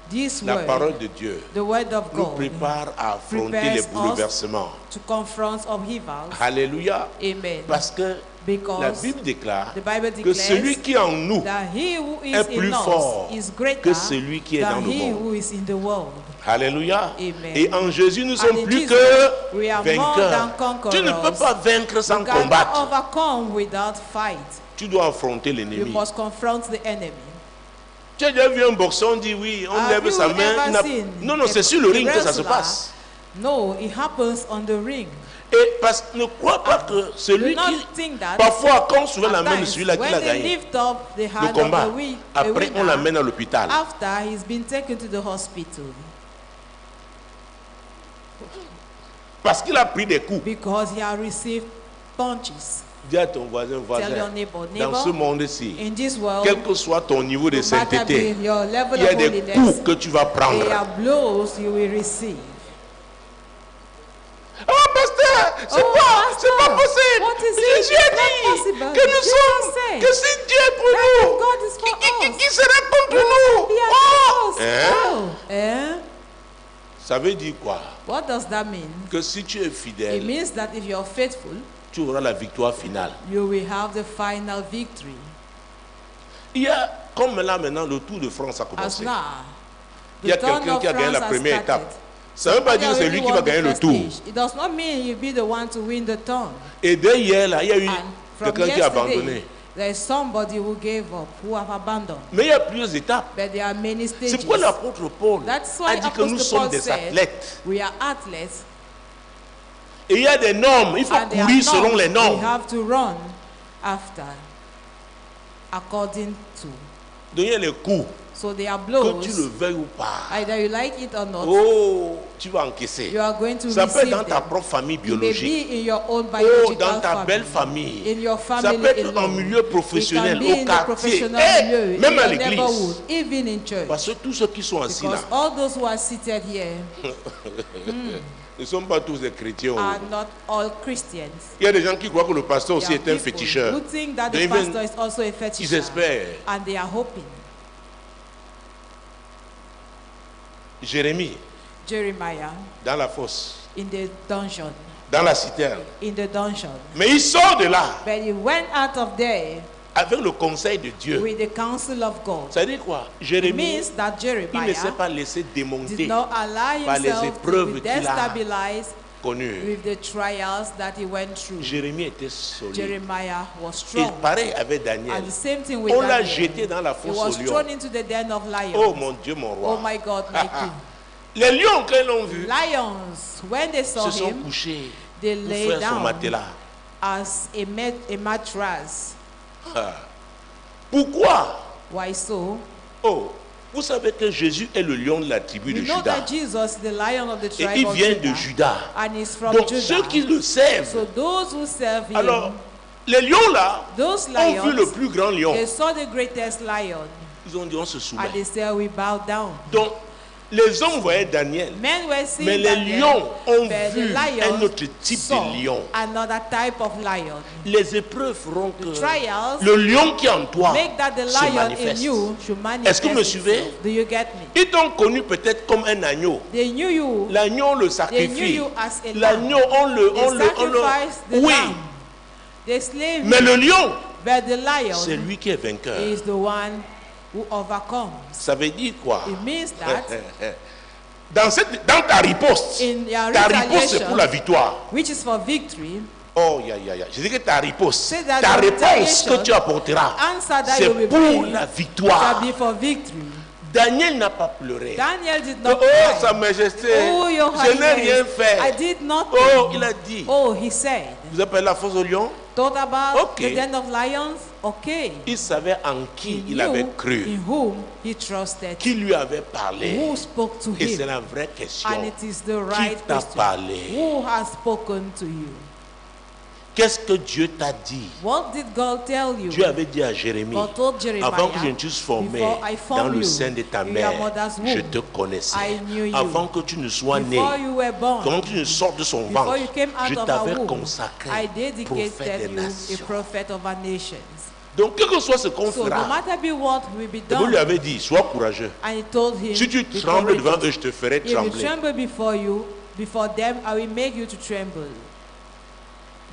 This la word, parole de Dieu, the word of nous God, prépare à affronter prepares les us bouleversements. to confront upheavals. Alléluia. Amen. Parce que la Because Bible déclare the Bible que declares celui qui est en nous that he who is est plus in fort us is greater que celui qui est dans than le he monde. who is in the world. Alléluia. Amen. Et en Jésus, nous And sommes in plus Jesus, que we are more vainqueurs. than conquerors. Tu ne peux pas vaincre sans You cannot combattre. overcome without fight. Tu dois affronter You l'ennemi. must confront the enemy. Tu as déjà vu un boxeur, on dit oui, on Have lève you sa main. ever il n'a- seen Non, non, a- c'est sur le a ring que ça se wrestler? passe. No, it happens on the ring. Et parce que ne crois pas que Do celui not qui, think that parfois, quand on soulève la at main de times, celui-là qui when l'a they gagné, lift up the le hand combat, of the après on winner, l'amène à l'hôpital. after he's been taken to the hospital Parce qu'il a pris des coups. because he has received punches. Dis à ton voisin, Tell your voisin, neighbor, dans ce neighbor, monde-ci, in this world, quel que soit ton niveau de no matter sainteté, be your level il y a of des holiness, coups que tu vas there prendre. are blows you will receive. Oh, pasteur, c'est Oh, pas pastor, possible. what is it? Jésus a It's not dit possible. que nous Jesus sommes, said que si Dieu est pour that nous, God is for qui us. sera contre nous? He Oh! has Hein? us. Eh? Ça veut dire quoi? What does that mean? Que si tu es It fidèle, means that if you're faithful, tu auras la victoire finale. you will have the final victory. Il y a, comme là maintenant, le Tour de France a As commencé. now, Il y a the turn quelqu'un of qui a gagné France la has première started. étape. Ça ne veut pas dire que c'est lui qui va gagner le tour. It does not mean you'll be the one to win the turn. Et dès hier, là, il y a eu And from quelqu'un qui a yesterday, abandonné. there is somebody who gave up, who have abandoned. Mais il y a plusieurs étapes. But there are many C'est stages. pourquoi l'apôtre Paul That's why a dit que nous Apostle sommes Paul des said, athlètes. We are athletes. Et il y a des normes. Il faut And there are courir selon norms les we normes. have to run after, according to. Donc il y a les coups. So there are Que blows. tu le veuilles ou pas. Either you like it or not, Oh, tu vas encaisser. you are going to Ça peut être receive dans ta them. propre famille It may biologique. be in your own Oh, biological dans ta family, belle famille. in your Ça family peut être en alone. milieu professionnel, It can be au in the quartier, professional et milieu, même in à your l'église. neighborhood, even in church. Parce que tous ceux qui sont assis là, Because all those who are seated here ne sont pas tous des chrétiens. are not all Christians. Il y a des gens qui croient que le pasteur aussi There are est un people féticheur. who think that They the even- pastor is also a Ils fetisher, espèrent. and they are hoping. Jérémie, Jeremiah dans la fosse, in the dungeon, dans la citerne. in the dungeon. Mais il sort de là But he went out of there avec le conseil de Dieu. with the counsel of God. Ça dit quoi? It Jérémie, means that il ne Jeremiah s'est pas laissé démonter did not allow par les himself to épreuves be qu'il a destabilized connues. with the trials that he went through. Jérémie était solide. Jeremiah was Et strong. pareil avec Daniel. And the same thing with On l'a Daniel. jeté dans la He fosse was aux thrown lions. into the den of lions. Oh mon Dieu, mon Oh roi. my God, my king. Les lions, quand ils l'ont vu, Lions, when they saw se sont him, couchés they pour lay faire son down matelas. as a mattress. Ah. Pourquoi? Why so? Oh, vous savez que Jésus est le lion de la tribu de We know Juda. that Jesus, the lion of the Et tribe il of vient de Judah, Juda. and is from Donc Judah. ceux qui le servent, So those who serve him, alors les lions là those ont vu le lions, plus grand lion. they saw the greatest lion, Ils ont dit on se and soumet. they said, we bow down. Donc les hommes voyaient Daniel, Men were seeing mais les Daniel, lions ont but the vu lions un autre type saw de lion. another type of lion. Les épreuves feront que Trials le lion qui est en toi make that the se lion in manifeste. you should manifest. Est-ce que vous me suivez? itself. Do you get me? Ils t'ont connu peut-être comme un agneau. They knew you. L'agneau on le They knew sacrifie. you as a lamb. L'agneau on They le sacrificed the oui. lamb. They slave Mais you. le lion, But the lion c'est lui qui est vainqueur. is the one who overcomes. Ça veut dire quoi? It means that Dans ta riposte, in your ta riposte c'est pour la retaliation, victoire. which is for victory, Oh, ya. Je dis que ta riposte, Say that ta the réponse retaliation, que tu apporteras, answer that c'est you will pour bring la shall victoire. be for victory. Daniel n'a pas pleuré. Daniel did Oh, not cry. Sa Majesté, Oh, your je n'ai rien highness, I fait. did not. Oh, il a dit. Oh, he said. Vous appelez la fosse au lion? Thought about Okay. the den of lions? Okay. Il savait en qui He il avait knew cru, in whom he trusted, qui lui avait parlé. who spoke to Et c'est him, la vraie question. and it is the Qui right t'a question. parlé? Who has spoken to you? Qu'est-ce que Dieu t'a dit? What did God tell you? Dieu avait dit à Jérémie, God told Jeremiah, avant que je ne t'eusse formé before I dans formed le you sein de ta in mère, your mother's je womb, te connaissais. I knew you. Avant que tu ne sois né, Before you were born, avant que tu ne sortes de son before ventre, you came je out of t'avais our womb, consacré I prophète dedicated des you a nations. prophet of our nations. Donc, quel que soit ce qu'on So no fera, matter be what will be vous lui done. avez dit, sois courageux. And he told him, Si tu "Be trembles devant courageous. eux, je te ferai If you trembler. tremble before you, before them, I will make you to tremble."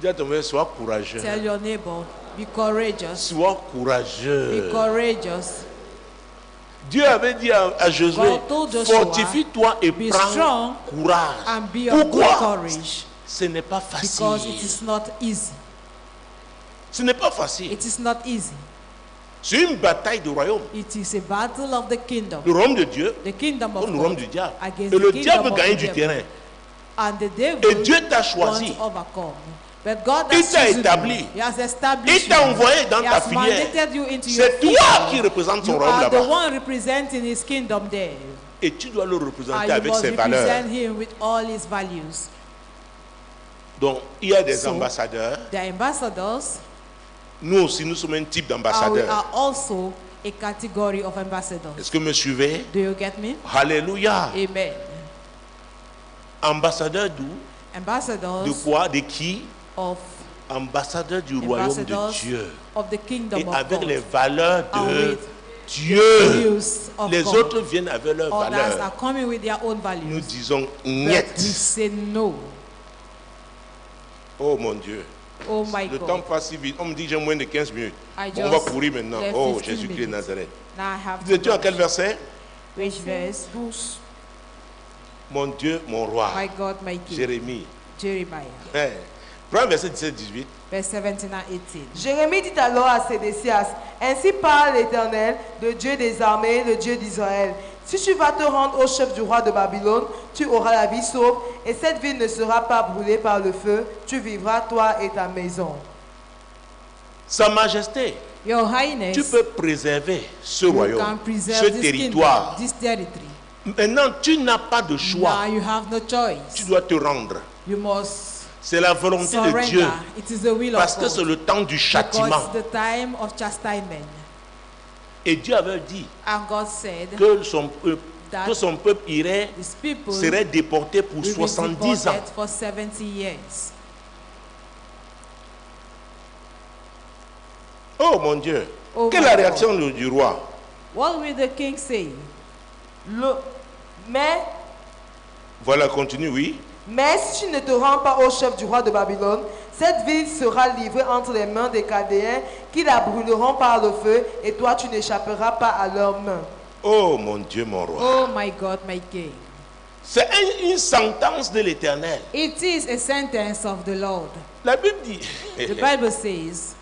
Dis à ton frère, sois courageux. Tell your neighbor, be courageous. Sois Be courageux. courageous. Dieu avait dit à Josué, God told Joshua, fortifie-toi et be prends strong courage. and be of good Pourquoi? courage. Ce n'est pas Because it facile. is not easy. Ce n'est pas facile. It is not easy. C'est une bataille de royaume. It is a battle of the kingdom. Le royaume de Dieu The kingdom of contre le royaume God du diable. against Et le the kingdom diable of gagne the du devil. terrain. And the devil Et Dieu t'a choisi. want to overcome. But God Il has t'a chosen établi. you. He has established Il t'a you. envoyé dans He ta has filière. mandated you into your C'est toi field. qui représente son You royaume are the là-bas. one representing his kingdom there. Et tu dois le And représenter you avec must ses valeurs. represent him with all his values. Donc, il y a des So, ambassadeurs. The ambassadors Nous aussi, nous sommes un type we d'ambassadeur. are also a category of ambassadors. Est-ce que vous me suivez? Do you get me? Alléluia. Amen. Ambassadeur d'où? De Ambassadors quoi? De qui? of Ambassadeur du royaume de ambassadors Dieu. of the kingdom Et of avec God. les valeurs And de with Dieu. views of Les God. autres viennent avec leurs Others valeurs. are coming with their own Nous values. disons But we niet. say no. Oh mon Dieu. Oh my Le temps God. passe si vite. On me dit que j'ai moins de 15 minutes. I Bon, on va just courir maintenant. left Oh 15 Jésus-Christ de minutes. Nazareth. Now I have Vous étiez to à quel verset? Which verse? Mon Dieu, mon roi. My God, my King. Jérémie. Jeremiah. Hein. Prends verset 17-18. Verse 17 and 18. Jérémie dit alors à Sédécias, ainsi parle l'Éternel, le Dieu des armées, le Dieu d'Israël. Si tu vas te rendre au chef du roi de Babylone, tu auras la vie sauve, et cette ville ne sera pas brûlée par le feu. Tu vivras, toi et ta maison. Sa Majesté, Your Highness, tu peux préserver ce you royaume, can preserve ce this territoire. kingdom, this territory. Maintenant, tu n'as pas de choix. Now you have no choice. Tu dois te rendre. You must C'est la volonté de Dieu. surrender. It is the will Parce of que God. c'est le temps du Because châtiment. it's the time of chastisement. Et Dieu avait dit And God said que that son peuple irait, these people serait déporté pour will be 70 ans. deported for 70 years. Oh mon Dieu. Oh Quelle my est la God. réaction du roi? What will the king say? Mais Voilà, continue, oui. si tu ne te rends pas au chef du roi de Babylone, cette ville sera livrée entre les mains des Chaldéens qui la brûleront par le feu, et toi tu n'échapperas pas à leurs mains. Oh mon Dieu, mon roi. Oh my God, my king. C'est une sentence de l'Éternel. It is a sentence of the Lord. La Bible dit, The Bible says,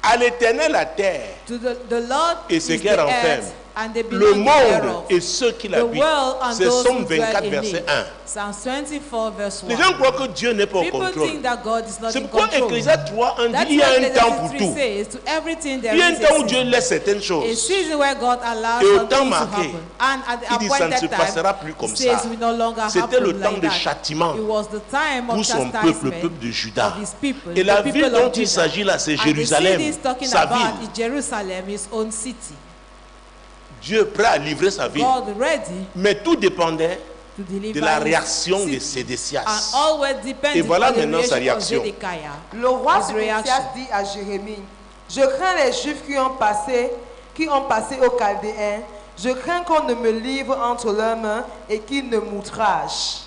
à l'Éternel la terre, to the Lord Et is ce the qu'elle renferme. earth and the le belonging monde thereof. et ceux qui The l'habitent. world and C'est those Somme who dwell 24, in verset it. 1. Psalms 24 verse 1. Les gens croient que Dieu n'est pas au People contrôle. think that God is not C'est in pourquoi control. Ecclésiaste 3 1 dit That's il y a why un temps pour Ecclesiastes 3 tout. says, to everything there Il y a un is temps où a Dieu season. laisse certaines A choses. season where God allows Et au some temps things to marqué, happen. And at the il dit, ça ne appointed se time, passera plus comme it says ça. we no longer C'était le happen temps like de that. châtiment It was the time of pour son peuple, chastisement le peuple de Juda. of his people, Et la the ville people dont of il Judah. s'agit là, c'est And the Jérusalem, city he's talking sa about ville. is Jerusalem, his own city. Dieu est prêt à livrer sa ville. God ready Mais tout dépendait to deliver de la his réaction de city. Sédécias. And always depends Et voilà on the maintenant sa reaction of réaction. Zedekiah. Le roi His Sédécias reaction. dit à Jérémie, je crains les Juifs qui ont passé aux Chaldéens. Je crains qu'on ne me livre entre leurs mains et qu'ils ne m'outragent.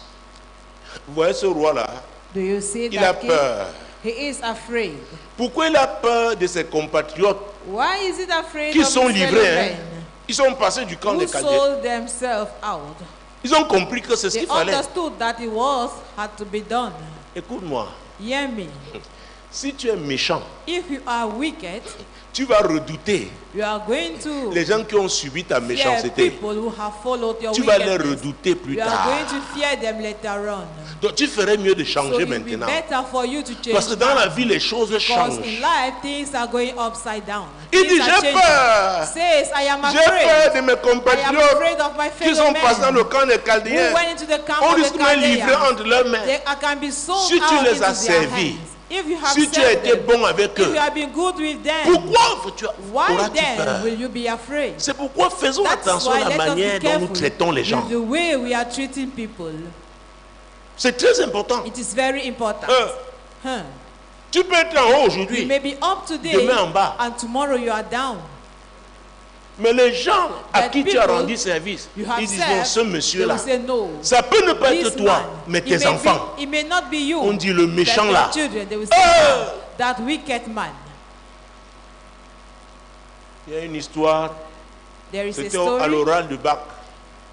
Vous voyez ce roi-là, Do you see il a that king? peur. He is afraid. Pourquoi il a peur de ses compatriotes Why is it afraid qui of sont his livrés fellow hein? men Ils sont passés du camp who des Chaldéens. sold themselves out? Ils ont compris que c'est ce They qu'il fallait. understood that it had to be done. Écoute-moi, Hear me. si tu es méchant, If you are wicked, tu vas redouter you are going to les gens qui ont subi ta fear méchanceté. people who have followed your Tu vas les wickedness. redouter plus You are tard. going to fear them later on. Donc tu ferais mieux de So changer it will be maintenant. better for you to change. Parce que dans now. la vie, les choses Because changent. in life, things are going upside down. Il Things dit, are j'ai changing. peur. Says, I am J'ai peur afraid. de mes I am compatriotes afraid of my qui fellow sont passés dans men le camp des who Chaldéens. went into the camp On of the risque de me livrer Chaldeans. entre leurs mains. They can be sold Si tu out les into as their servis, hands. If you have si tu as served été them, bon avec if eux, you have been good with them, pourquoi why auras-tu then peur? will you be afraid? C'est pourquoi faisons That's attention why à la let us be manière dont nous careful traitons les gens. with the way we are treating people. C'est très important. It is very important. Euh, Huh. Tu peux être en haut You aujourd'hui, may be up today demain en bas. and tomorrow you are down. Mais les gens à But qui tu as people rendu service, You have ils disent non, served, ce they monsieur-là, will say no. ça peut ne pas This être toi, man, mais it tes may enfants. be- it may not be you. On dit le but méchant your là. children, they will say, Ah! that wicked man. Il y a une histoire, There is a c'était à story. l'oral du bac.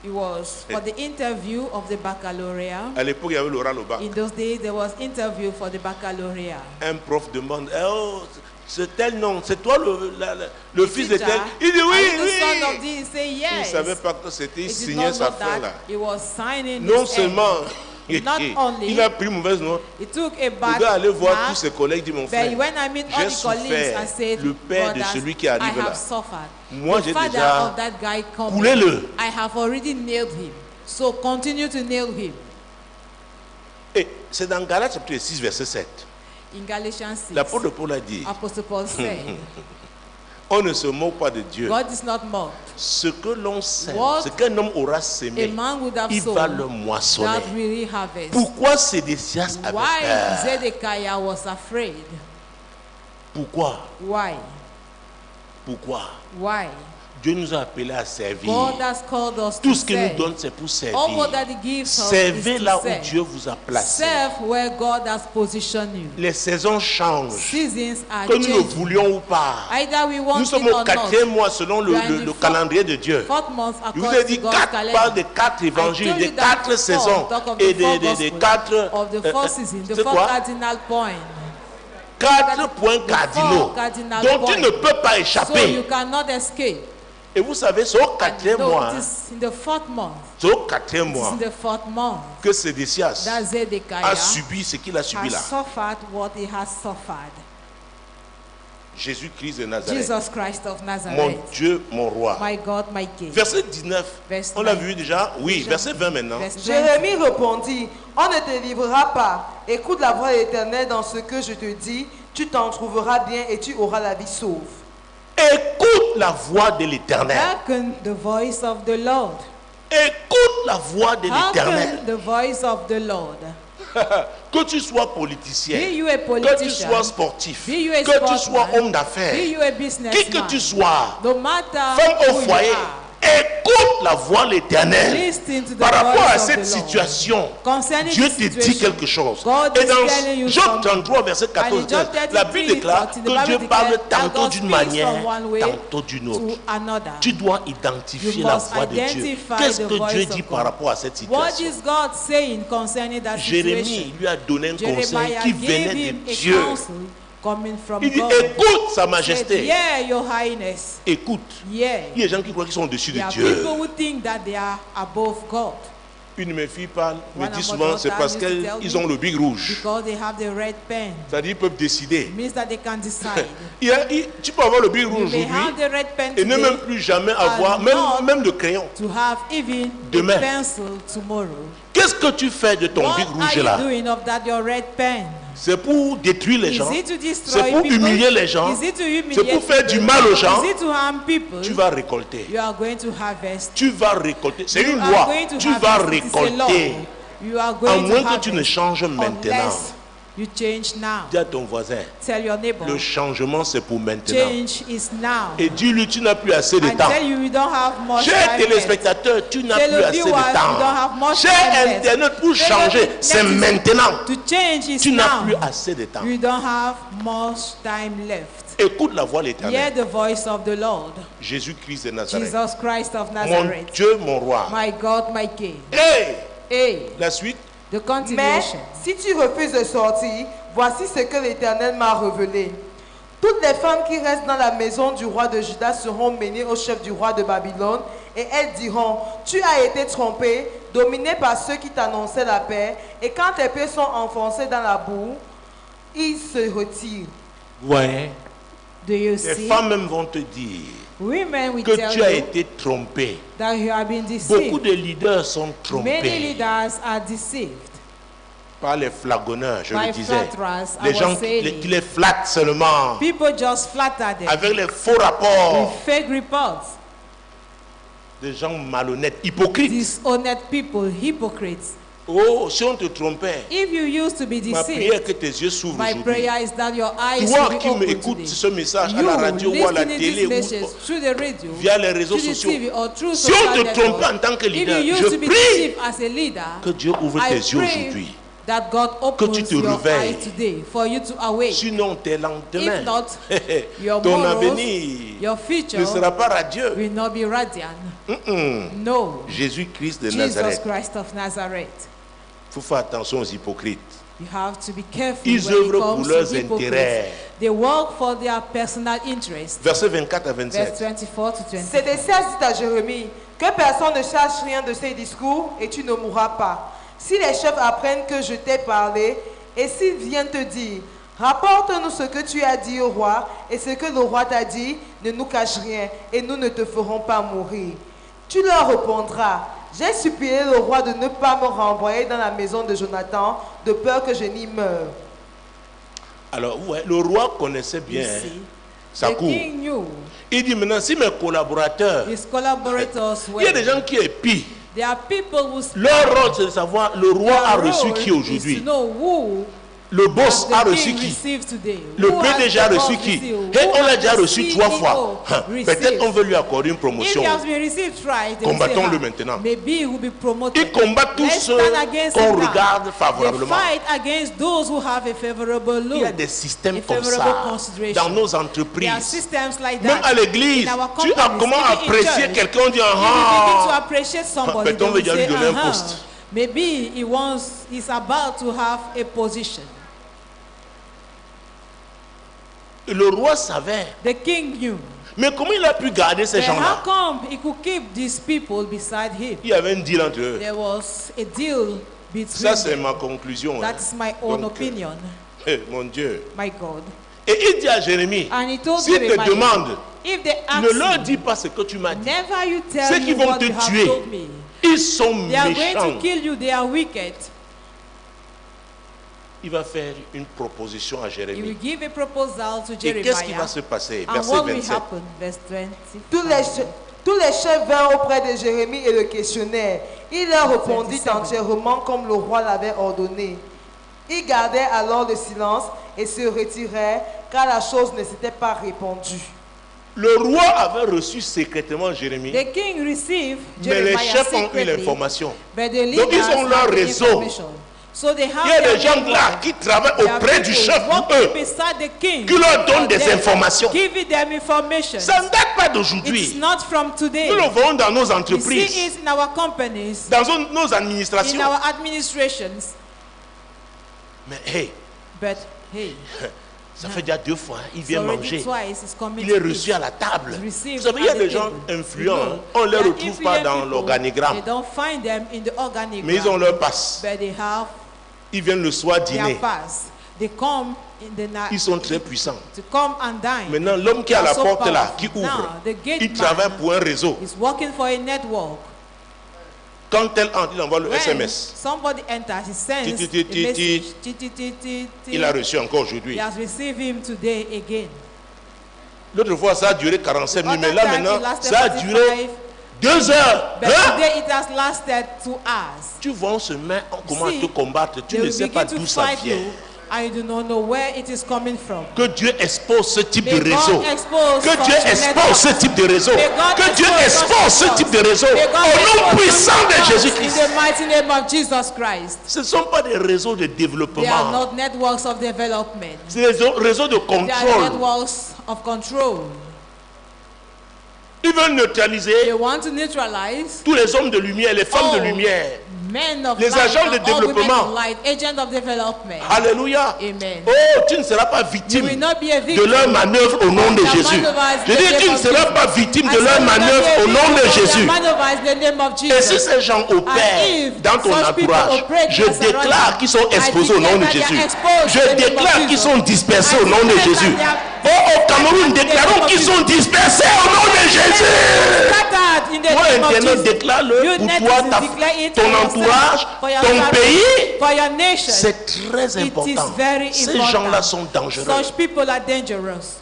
It was for the interview of the baccalaureate. À l'époque, il y avait l'oral au bac. In those days, there was interview for the baccalaureate. Un prof demande, eh oh, c'est tel nom, c'est toi le fils de Teacher, tel. Il dit are oui, you the son of oui. this? Say Il ne yes. savait pas que c'était, il He did signait not sa know fin là. that he was signing Non his seulement, Not only- il a pris mauvaise note. He took a Il bad va aller voir mark, tous ses collègues, dit mon but frère, when I meet all j'ai the colleagues, I souffert said, le père de brothers, celui qui I arrive là. have suffered. Moi, The j'ai father déjà of that guy coming, coulé-le. I have already nailed him. So continue to nail him. Et c'est dans Galates chapitre 6, verset 7. In Galatians 6, L'apôtre Paul a dit, Apostle Paul said, on ne se moque pas de Dieu. God is not mocked. Ce que l'on sème, What ce qu'un homme aura A sémé, man would have il sown va le moissonner. that will harvest. Pourquoi Sédécias avait Why peur? Zedekiah was afraid? Pourquoi? Why? Pourquoi? Why? Dieu nous a appelés à servir. God has called us Tout to ce qu'il nous serve. donne, c'est pour All what servir. that He gives us Servez is là to où serve. Dieu vous a placé. Serve where God has positioned you. Les saisons changent. Seasons are Que nous le changing. voulions ou pas. Either we want Nous sommes it au or quatrième not. mois selon We are in le the calendrier de Dieu. Fourth month Je vous ai according dit, to God's 4 calendar. parle des 4 évangiles, I told des you that 4 four, saisons talk of et the four des gospels, 4 of the four seasons, the c'est four quoi? cardinal points. 4 points cardinaux cardinal dont tu points. ne peux pas So you échapper. cannot escape. Et vous savez, c'est au And quatrième no, mois, it is in the fourth month. c'est au quatrième It is mois in the fourth month que Sédécias that a Zedekiah subi ce qu'il a subi has là. suffered what he has suffered. Jésus-Christ de Nazareth, Jesus Christ of mon Nazareth, Dieu, mon roi. my God, my King. Verset 19, Verse on l'a 9. vu déjà? Oui, Déjà. verset 20 maintenant. Verse 20. Jérémie répondit, on ne te livrera pas. Écoute la voix de l'Éternel dans ce que je te dis. Tu t'en trouveras bien et tu auras la vie sauve. Écoute la voix de l'Éternel. Hearken the voice of the Lord. Écoute la voix de l'Éternel. Hearken the voice of the Lord. Que tu sois politicien, Be you a que tu politician, sois sportif, be you a que tu sportsman, sois homme be d'affaires, you a qui que businessman, tu sois, no matter femme who au you foyer, are, écoute la voix de l'Éternel. listen to the Par rapport à voice of cette the Lord. situation, Concerning Dieu this te dit situation, quelque chose. God Et is telling dans you Job something. 33, verset 14, And in Job 15, la Bible 33, déclare 14, the que Bible Dieu parle declares that tantôt God d'une speaks manière, from one way tantôt d'une autre. to another. Tu dois identifier You la must voix de Dieu. identify Qu'est-ce the que voice Dieu of dit God. par rapport à cette What situation? is God saying concerning that Jérémie situation? lui a donné un conseil Jeremiah qui gave venait him de a Dieu. counsel coming from Il dit, God. écoute sa Said, majesté. yeah, your highness. Écoute. Yeah. Il y a des gens qui croient qu'ils sont au-dessus de There are Dieu. people who think that they are above God Une de mes filles parle, me One dit of souvent, my c'est daughters parce used to tell qu'ils me, ont le big rouge. because they have the red pen. C'est-à-dire qu'ils peuvent décider. It means that they can decide. Tu peux avoir le big You rouge may aujourd'hui have the red pen et ne today même plus jamais avoir, not même de crayon. to have even Demain. a pencil tomorrow. Qu'est-ce que tu fais de ton What big are rouge you là? doing of that your red pen? C'est pour détruire les Is gens. it to destroy C'est pour people? humilier les gens. Is it to humiliate C'est pour faire du people? mal aux gens. Is it to harm people? Tu vas récolter. You are going to harvest. Tu vas récolter. C'est You une are loi. going to Tu vas harvest. It is a law. récolter. You are À going to moins que harvest. tu ne changes maintenant. Unless you change now. Dis à ton voisin, Tell your neighbor. le changement c'est pour maintenant. Change is now. Et dis-lui, tu n'as plus assez de I temps. tell you, you don't have much Chers time left. téléspectateurs, tu n'as Tell plus the assez viewers, de you don't have temps. much Cher time left. Internet, pour Tell changer, the c'est net is- maintenant. To change is Tu n'as now. plus assez de temps. You don't have much time left. Écoute la voix de Hear l'Éternel. the voice of the Lord. Jésus-Christ de Nazareth. Jesus Christ of Mon Nazareth. Dieu, mon roi. My God, my King. Hey, Hey, la suite. the Mais continuation. si tu refuses de sortir, voici ce que l'Éternel m'a révélé. Toutes les femmes qui restent dans la maison du roi de Juda seront menées au chef du roi de Babylone, et elles diront, tu as été trompé, dominé par ceux qui t'annonçaient la paix, et quand tes pieds sont enfoncés dans la boue, ils se retirent. Ouais. Do you Les see? femmes même vont te dire Women will que tell tu as you été trompé. that you have been Beaucoup deceived. de leaders sont Many trompés leaders are deceived par les flagonneurs, je by le disais. flatterers. I Les gens was saying. qui les flattent seulement People just flatter them avec les faux rapports. with fake reports. Des gens malhonnêtes, hypocrites. Dishonest people, hypocrites. Oh, si on te trompait, If you used to be ma prière est deceived, que tes yeux s'ouvrent my aujourd'hui. prayer is that your eyes Toi will be qui me open écoutes today. ce message à You la radio ou à la listening télé this message ou through the radio, via les réseaux through the sociaux. TV or through Si on social te network, trompe en tant que if leader, you je used to be prie deceived as a leader, que Dieu ouvre I tes yeux pray aujourd'hui. that God Que tu opens te your réveilles. eyes today for you to awake. Sinon, tes lendemains, If not, your ton morals, avenir your future ne sera pas radieux. will not be radiant. No. Jésus-Christ de Jesus Nazareth. Christ of Nazareth. Il faut faire attention aux hypocrites. You have to be careful Ils when it œuvrent pour comes leurs to hypocrites. intérêts. They work for their personal interest. Versets 24 à Verse 27. 24 to 20. Sédécias dit à Jérémie que personne ne cherche rien de ces discours et tu ne mourras pas. Si les chefs apprennent que je t'ai parlé et s'ils viennent te dire, rapporte-nous ce que tu as dit au roi et ce que le roi t'a dit, ne nous cache rien et nous ne te ferons pas mourir. Tu leur répondras, j'ai supplié le roi de ne pas me renvoyer dans la maison de Jonathan de peur que je n'y meure. Alors, ouais, le roi connaissait bien You see, sa the cour. king knew Il dit maintenant, si mes collaborateurs, his collaborators il were. y a des gens qui épient. There are people who Leur rôle, c'est de savoir le roi a their reçu role qui is aujourd'hui. to know who Le boss a the reçu king qui. received today. Le Who has PDG a the reçu boss qui. received? Et Who on l'a has déjà the reçu 3 CEO fois. Peut-être received? on veut lui accorder une If promotion. he has been received twice, they will say, Combattons-le "Ah, maintenant." maybe he will be promoted. Il combat tous Let's ceux stand against qu'on him now. regarde They favorablement. fight against those who have a favorable Il y a look. des systèmes a comme favorable ça consideration. dans nos There are entreprises. systems like Même that. à l'église, in our tu as companies, comment even in apprécier church. quelqu'un, on dit If you begin to ah, appreciate somebody, peut-on they will déjà lui say, donner un "Uh-huh." poste. Maybe he's about to have a position. le roi savait. The king knew. Mais comment il a pu garder ces Then how gens-là? come he could keep these people beside him? Il y avait un deal entre eux. There was a deal between Ça, c'est them. ma conclusion. That hein. is my own Donc, opinion, mon Dieu. my God. Et il dit à Jérémie, And he told s'ils te Jeremiah, demandent, if they ne ask leur you, dis pas ce que tu m'as dit. never you Ceux tell qui me vont what te you have tuer, told me. ils sont They are going méchants. to kill you. They are wicked. Il va faire une proposition à He will Jérémie. give a proposal to Et qu'est-ce qui va Jeremiah. se passer? And Verset what will 27. happen? Verse 20. Tous les chefs vinrent auprès de Jérémie et le questionnèrent. Il leur répondit 27. entièrement comme le roi l'avait ordonné. Ils gardèrent alors le silence et se retirèrent car la chose ne s'était pas répandue. Le roi avait reçu secrètement Jérémie, The king received mais les Jeremiah chefs ont eu secretly, l'information. but the Donc, ils leaders ont leur have the réseau. information. So they have Il y a their des gens network. là qui travaillent There are auprès du people chef, walking eux, beside the king, qui leur donnent des for them, informations. giving them information. Ça ne date pas It's d'aujourd'hui. not from today. Nous le voyons dans nos We see entreprises, it in our companies, dans nos in administrations. our administrations. Mais hey, But hey, ça fait déjà 2 fois, hein, il it's vient already manger. twice it's coming Il est to reçu eat. à la table. It's Vous received savez, il y a at des the gens table. influents, You hein, know, on ne les there are retrouve pas influent dans people, l'organigramme. They don't find them in the organigram. Mais ils ont leur passe. But they have Ils viennent le soir their dîner. pass. They come in the night Ils sont très puissants. to come and dine. Maintenant, l'homme qui est à la They are so porte là, powerful. qui ouvre, Now, the gate il travaille man pour un réseau. is working for a network. Quand elle entre, il envoie le When SMS. somebody enters, he sends Ti, ti, ti, a ti, message. Ti, ti, ti, ti, ti. Il a reçu encore He aujourd'hui. has received him today again. L'autre fois, ça a duré 45 minutes, mais Other là time, maintenant, it lasted ça a 45, duré 2 heures. but Hein? today it has lasted 2 hours. Tu vois, on se met, comment See, te combattre. Tu They ne will sais pas begin to d'où ça fight vient. you, and you do not know where it is coming from. Que Dieu expose ce type de May God réseau. expose Que such Dieu a expose network. ce type de réseau. May God Que Dieu expose expose such ce type de réseau. May God Au nom expose puissant such de networks Jésus-Christ. In the mighty name of Jesus Christ. Ce ne sont pas des réseaux de They are développement. not networks of development. C'est des réseaux de They are contrôle. networks of control. Ils veulent neutraliser They want to neutralize tous les hommes de lumière, les femmes de all lumière. men of Les light agents de and all women développement. of light, agents of development. Alléluia. Amen. Oh, tu ne seras pas You victime will not be a de victim. leur manœuvre au nom de Their Jésus. maneuvers Je in the dis, tu name ne of seras Jesus. pas victime I de say leur you will not be manœuvre a au nom de victim of their Jésus. maneuvers in the name of Et si Jesus. ces gens opèrent if dans ton such people entourage, operate je in your déclare surroundings, qu'ils sont I exposés au nom de declare that they Jésus. are exposed Je in the name of déclare qu'ils Jesus. sont dispersés au I nom de declare Jésus. that Oh, au Cameroun, déclarons qu'ils sont dispersés au nom de Jésus. Scattered in the Toi, name of Internet, Jesus. déclare-le You pour net toi, is declare it ton for yourself, entourage, for your ton family, pays. for your nation. C'est très It important. is very Ces important. gens-là sont dangereux. Such people are dangerous.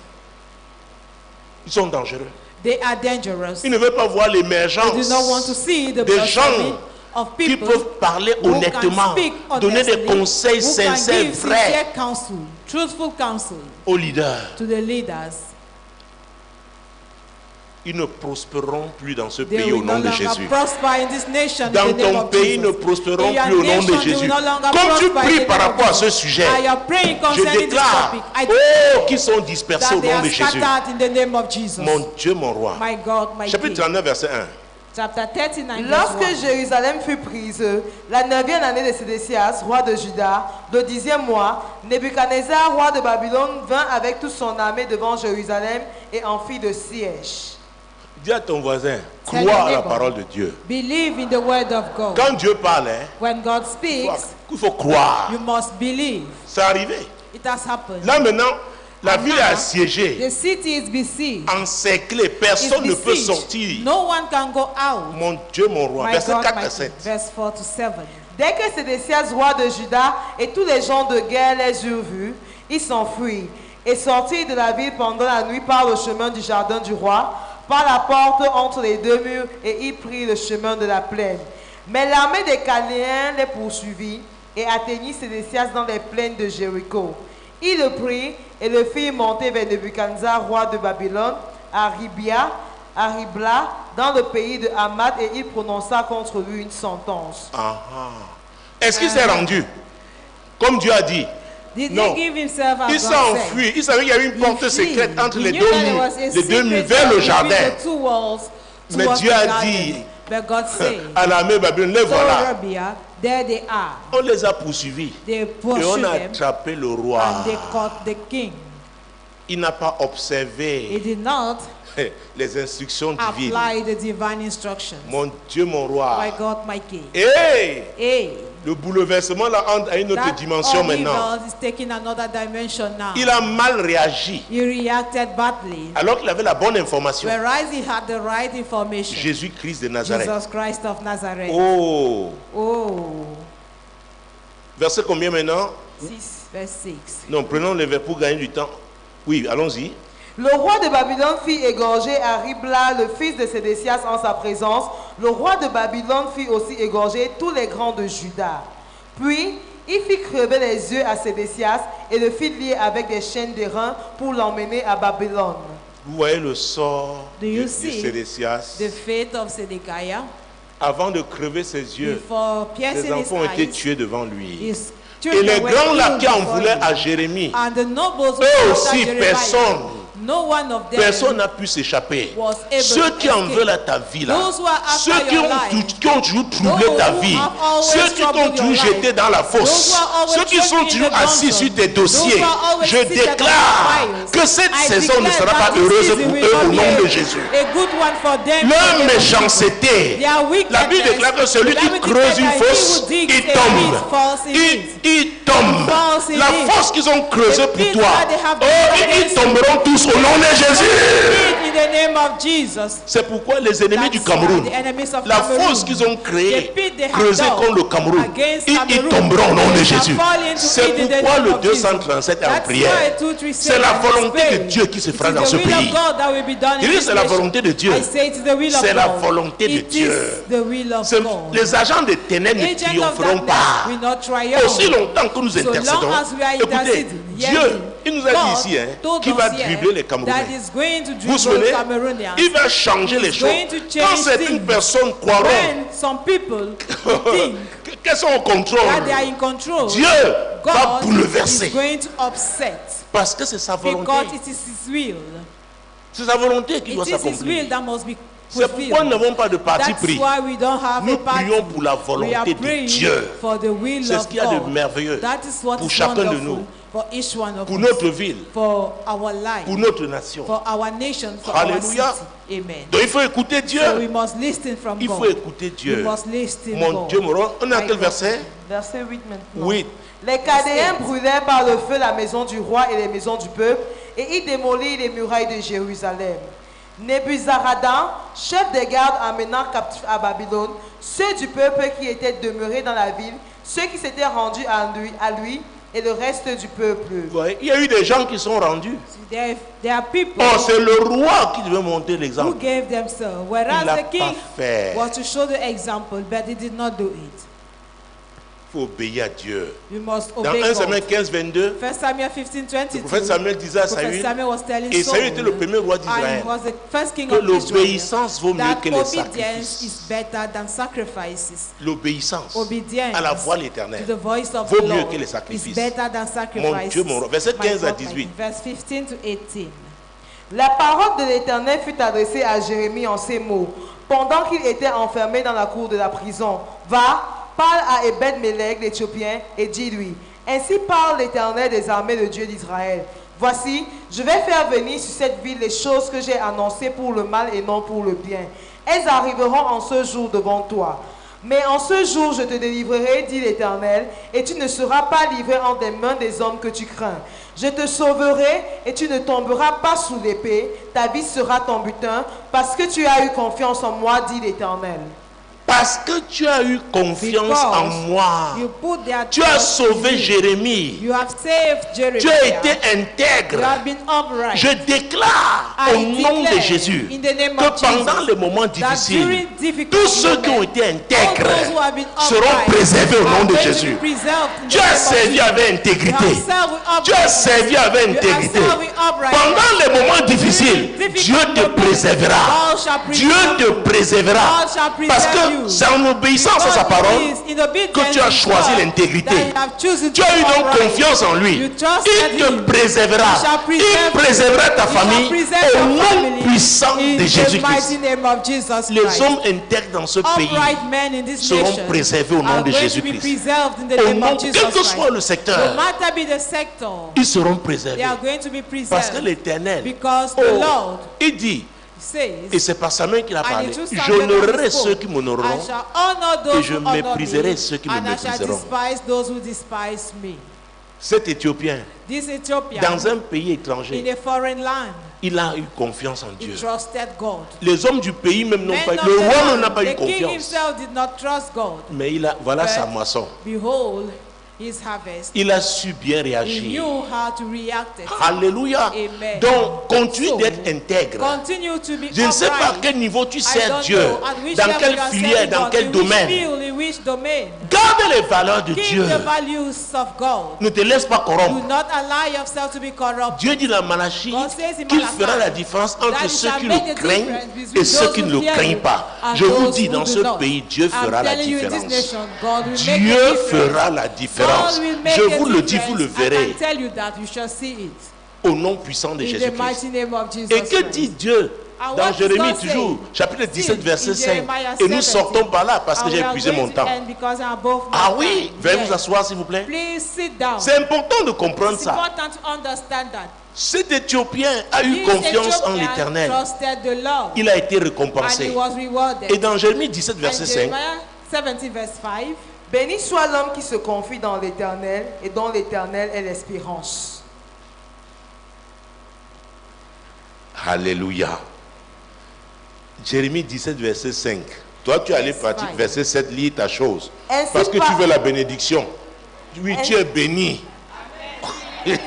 Ils sont dangereux. They are dangerous. Ils ne veulent pas voir They l'émergence do not want to see the des blossoming gens of qui people peuvent parler who can honnêtement, speak donner des honestly, conseils who can sincères, give vrais sincere counsel, truthful counsel aux leaders. to the leaders. Ils ne prospéreront plus dans ce They pays au will nom no de longer Jésus. prosper in this nation in Dans the name ton of pays, ne Jesus. prospéreront In your plus au nom de nation, they Jésus. will no longer Comme tu prosper in pries the par name rapport à of ce Jesus. sujet, I am praying je concerning this déclare, topic. I oh, qu'ils sont dispersés that au they nom are de Jésus. scattered in the name of Jesus. Mon Dieu, mon roi. My God, my Chapitre King. 39, verset 1. Chapter 39, Lorsque verse 1. Jérusalem fut prise, la 9e année de Sédécias, roi de Juda, le 10e mois, Nebuchadnezzar, roi de Babylone, vint avec toute son armée devant Jérusalem et en fit de siège. Dis à ton voisin, Tell crois your à la neighbor. parole de Dieu. Believe in the word of God. Quand Dieu parle, hein, When God speaks, il faut croire. you must believe. C'est arrivé. It has happened. Là maintenant, la And ville est now, assiégée, The city is besieged. encerclée. It's Personne ne peut besieged. sortir. No one can go out. Mon Dieu, mon roi. My Verset God, 4 my à King. 7. Verse 4 to 7. Dès que Sédécias, roi de Juda, et tous les gens de guerre les eurent vus, ils s'enfuirent et sortirent de la ville pendant la nuit par le chemin du jardin du roi, par la porte entre les deux murs, et ils prirent le chemin de la plaine. Mais l'armée des Chaldéens les poursuivit et atteignit Sédécias dans les plaines de Jéricho. Ils le prirent et le firent monter vers Nebuchadnezzar, roi de Babylone, à Ribla, dans le pays de Hamath, et il prononça contre lui une sentence. Ah, ah. Est-ce qu'il s'est rendu? Comme Dieu a dit. Did Non. he give himself as Il s'est God said? enfui. Il savait qu'il y avait une porte He secrète fled. entre He les knew deux that there murs, was a les deux secret murs vers le between jardin. the two walls Mais towards Dieu the a garden. dit But God said, à l'armée Babylone, les so voilà. Arabia, there they are. On les a poursuivis. They Et on pursued a them attrapé le roi. and they caught the king. Il n'a pas He observé did not les instructions divines. apply the divine instructions. Mon Dieu, mon roi. My God, my King. Hey! Hey, Le bouleversement là entre à une autre that dimension maintenant. evil is taking another dimension now. Il a mal réagi He reacted badly, alors qu'il avait la bonne information. whereas he had the right information. Jésus-Christ de Nazareth. Jesus Christ of Nazareth. Oh! Oh, Verset combien maintenant? 6. verse 6. Non, prenons le vers pour gagner du temps. Oui, allons-y. Le roi de Babylone fit égorger à Ribla le fils de Sédécias en sa présence. Le roi de Babylone fit aussi égorger tous les grands de Juda. Puis, il fit crever les yeux à Sédécias et le fit lier avec des chaînes d'airain pour l'emmener à Babylone. Vous voyez le sort Do you de see Sédécias. The fate of Zedekiah. Avant de crever ses yeux, Before piercing les his enfants ont été eyes, tués devant lui. his Et children les were grands là killed qui en before voulaient him. à Jérémie, And the nobles who eux after aussi, Jeremiah, personne. no one of them Personne n'a pu s'échapper. was able Ceux to qui en escape. veulent à ta vie là, Those who are after ceux qui your ont, life, qui ont toujours troublé those ta who vie, have always ceux qui t'ont troubled toujours your jeté life, dans la those fosse, who are always ceux qui sont thrown in toujours the assis dungeon, sur tes those dossiers, who are always je seated on déclare the files, que cette I saison ne declare sera that pas this heureuse season pour will eux not au be nom de a Jésus. good one for them. Leur in the name of Jesus. méchanceté, Their wickedness, la Bible déclare que celui the qui Bible creuse une declares that he fosse, who digs il a tombe. pit falls in it. Il tombe. Falls in La it. fosse qu'ils ont creusée The pour pit toi, that they have oh, dug ils against you. tomberont tous au nom de Jésus. In the name of Jesus. C'est pourquoi les ennemis du That's why Cameroun, the enemies of la Cameroon, fosse qu'ils ont créée, the pit they have creusée dug contre le Cameroun, against ils Cameroon, tomberont au nom de they shall Jésus. fall into C'est it in the pourquoi name le of Jesus. 237 est en That's prière. why 237 C'est la is volonté de praying. Dieu qui se fera It is dans the ce will pays. of God that will be done in Il dit this c'est la nation. volonté de Dieu. I say it's the will of C'est la God. volonté de It Dieu. is the will of C'est- God. Les agents des ténèbres ne Agents of triompheront darkness pas. will not triumph. Aussi longtemps que nous So long intercédons. as we are Écoutez, interceding, Dieu, il nous a dit God ici hein, told qui us va here dribbler les that Camerounais. is going to Vous vous souvenez, dribble Cameroonians. il va changer les He's choses. going to change Quand certaines things. personnes croiront When some people think qu'elles sont au contrôle, that they are in control, Dieu va God bouleverser. is going to upset Parce que c'est sa volonté. because it is His will. C'est sa volonté qui It doit is His will s'accomplir. that must be C'est pourquoi nous fulfilled. n'avons pas de parti That's pris. why we don't have Nous a party. prions pour la We are volonté de praying Dieu. for the will C'est ce of qu'il y a de God. merveilleux That is what pour is chacun de wonderful nous, for each one of pour us, notre ville, for our life, pour notre nation. for our nation, for Alléluia. our city. Amen. Donc il faut écouter Dieu. So we must listen from Il faut God. écouter We Dieu. must listen Mon God. Dieu, mon roi. On est à My quel God. verset? Verset 8 maintenant. 8. Les Chaldéens brûlèrent par le feu la maison du roi et les maisons du peuple, et ils démolirent les murailles de Jérusalem. Nebuzaradan, chef des gardes, amena captifs à Babylone ceux du peuple qui étaient demeurés dans la ville, ceux qui s'étaient rendus à lui, et le reste du peuple. Vous voyez, il y a eu des gens qui sont rendus. There are people Oh, c'est le roi qui devait montrer who l'exemple. gave themselves, Il whereas l'a the king pas fait. was to show the example, but he did not do it. Il faut obéir à Dieu. You must Dans obey 1 Samuel God. 15, 22, 1 Samuel 15, le 22. prophète Samuel disait à Prophet Saül, Samuel was telling et Saül était le Saul, premier roi and d'Israël, was the first king que of Israel, l'obéissance vaut mieux that que les obedience sacrifices. is better than sacrifices. L'obéissance Obedience à la voix de to l'Éternel the voice of vaut the mieux Lord que les is sacrifices. better than sacrifices. Mon Dieu, mon roi. Verset My 15 à God, my 18. King. Verse 15 to 18. La parole de l'Éternel fut adressée à Jérémie en ces mots, pendant qu'il était enfermé dans la cour de la prison. Va, parle à Ebed-Mélec l'Éthiopien et dis-lui, ainsi parle l'Éternel des armées, le Dieu d'Israël. Voici, je vais faire venir sur cette ville les choses que j'ai annoncées pour le mal et non pour le bien. Elles arriveront en ce jour devant toi. Mais en ce jour, je te délivrerai, dit l'Éternel, et tu ne seras pas livré en des mains des hommes que tu crains. Je te sauverai et tu ne tomberas pas sous l'épée. Ta vie sera ton butin, parce que tu as eu confiance en moi, dit l'Éternel. Parce que tu as eu confiance en moi. You put their Tu as trust in sauvé me. Jérémie. You have saved Jeremiah. Tu as été You intègre. have been upright. Je déclare I au nom de declare Jésus in the name que of pendant Jesus les moments that difficiles, during difficult tous ceux qui ont moments, été all intègres those who have been seront upright préservés au nom are de going to Jésus. be preserved in the Tu as name of servi Jesus. avec You intégrité. have served with Tu as uprightness. servi avec You have intégrité. served with uprightness. Pendant les moments difficiles, During Dieu difficult te moments, préservera. God shall Dieu preserve te you. préservera. God shall preserve Parce que you. c'est en obéissance à sa parole que tu as choisi l'intégrité. Tu as eu donc confiance en lui. Il te préservera. Il préservera ta famille au nom puissant de Jésus-Christ. Les hommes intègres dans ce pays seront préservés au nom de Jésus-Christ. Au nom, quel que soit le secteur, ils seront préservés. Parce que l'Éternel, Because the oh, Lord il dit, says, et c'est par Samuel qu'il a and parlé, it was Samuel j'honorerai who spoke, ceux qui m'honoreront, I shall honor those et je who honor mépriserai me, ceux qui me and I shall mépriseront. despise those who despise me. Cet Éthiopien, This Ethiopian, dans un pays in étranger, a foreign land, il a eu confiance en he Dieu. trusted God. Les hommes du pays même n'ont Men pas, of le the roi land, n'en a pas eu the king confiance. himself did not trust God. Mais voilà sa But moisson. behold his harvest. Il a su bien He réagir. knew how to react it. Alléluia. Amen. Donc, continue So, d'être intègre. Continue to be Je ne sais pas à upright. quel niveau tu I sers don't Dieu, know at which dans level quelle you are filière, serving dans God, quel in domaine. which field, in which domain. Garde les valeurs de Keep Dieu. the values of God. Ne te laisse pas Do corrompre. not allow yourself to be corrupt. Dieu dit dans Malachie God says in qu'il Malachi fera la différence entre that he ceux shall qui make le the craignent difference between et ceux those qui who ne le fear craignent you pas. and Je vous those dis, who dans do ce not. pays, Dieu I'm fera la telling you, in this différence. nation, God will make a Dieu difference. fera la différence. God will make Je a vous le dis, vous le difference. I verrez. can tell you that you shall see it. Au nom puissant de In the Jésus-Christ. mighty name of Jesus Et que Christ. dit Dieu And dans what does Jérémie God toujours, say? chapitre 17, See, verset in 5. Jeremiah Et nous 17. sortons par là parce que And j'ai we are épuisé going mon to temps. end because I'm above my Ah oui, time. veuillez Yes. vous asseoir s'il vous plaît. Please sit down. C'est important de comprendre It's ça. important to understand that. Cet Éthiopien a eu This confiance en Ethiopian l'Éternel. trusted the Lord, Il a été and he récompensé. was rewarded. Et dans Jérémie 17, And verset 5, Jeremiah 17 verse 5. Béni soit l'homme qui se confie dans l'Éternel et dont l'Éternel est l'espérance. Alléluia. Jérémie 17, verset 5. Toi, tu es allé Yes, pratiquer fine. verset 7, lis ta chose. Ainsi Parce que tu par- veux la bénédiction. Oui, tu es béni. Ainsi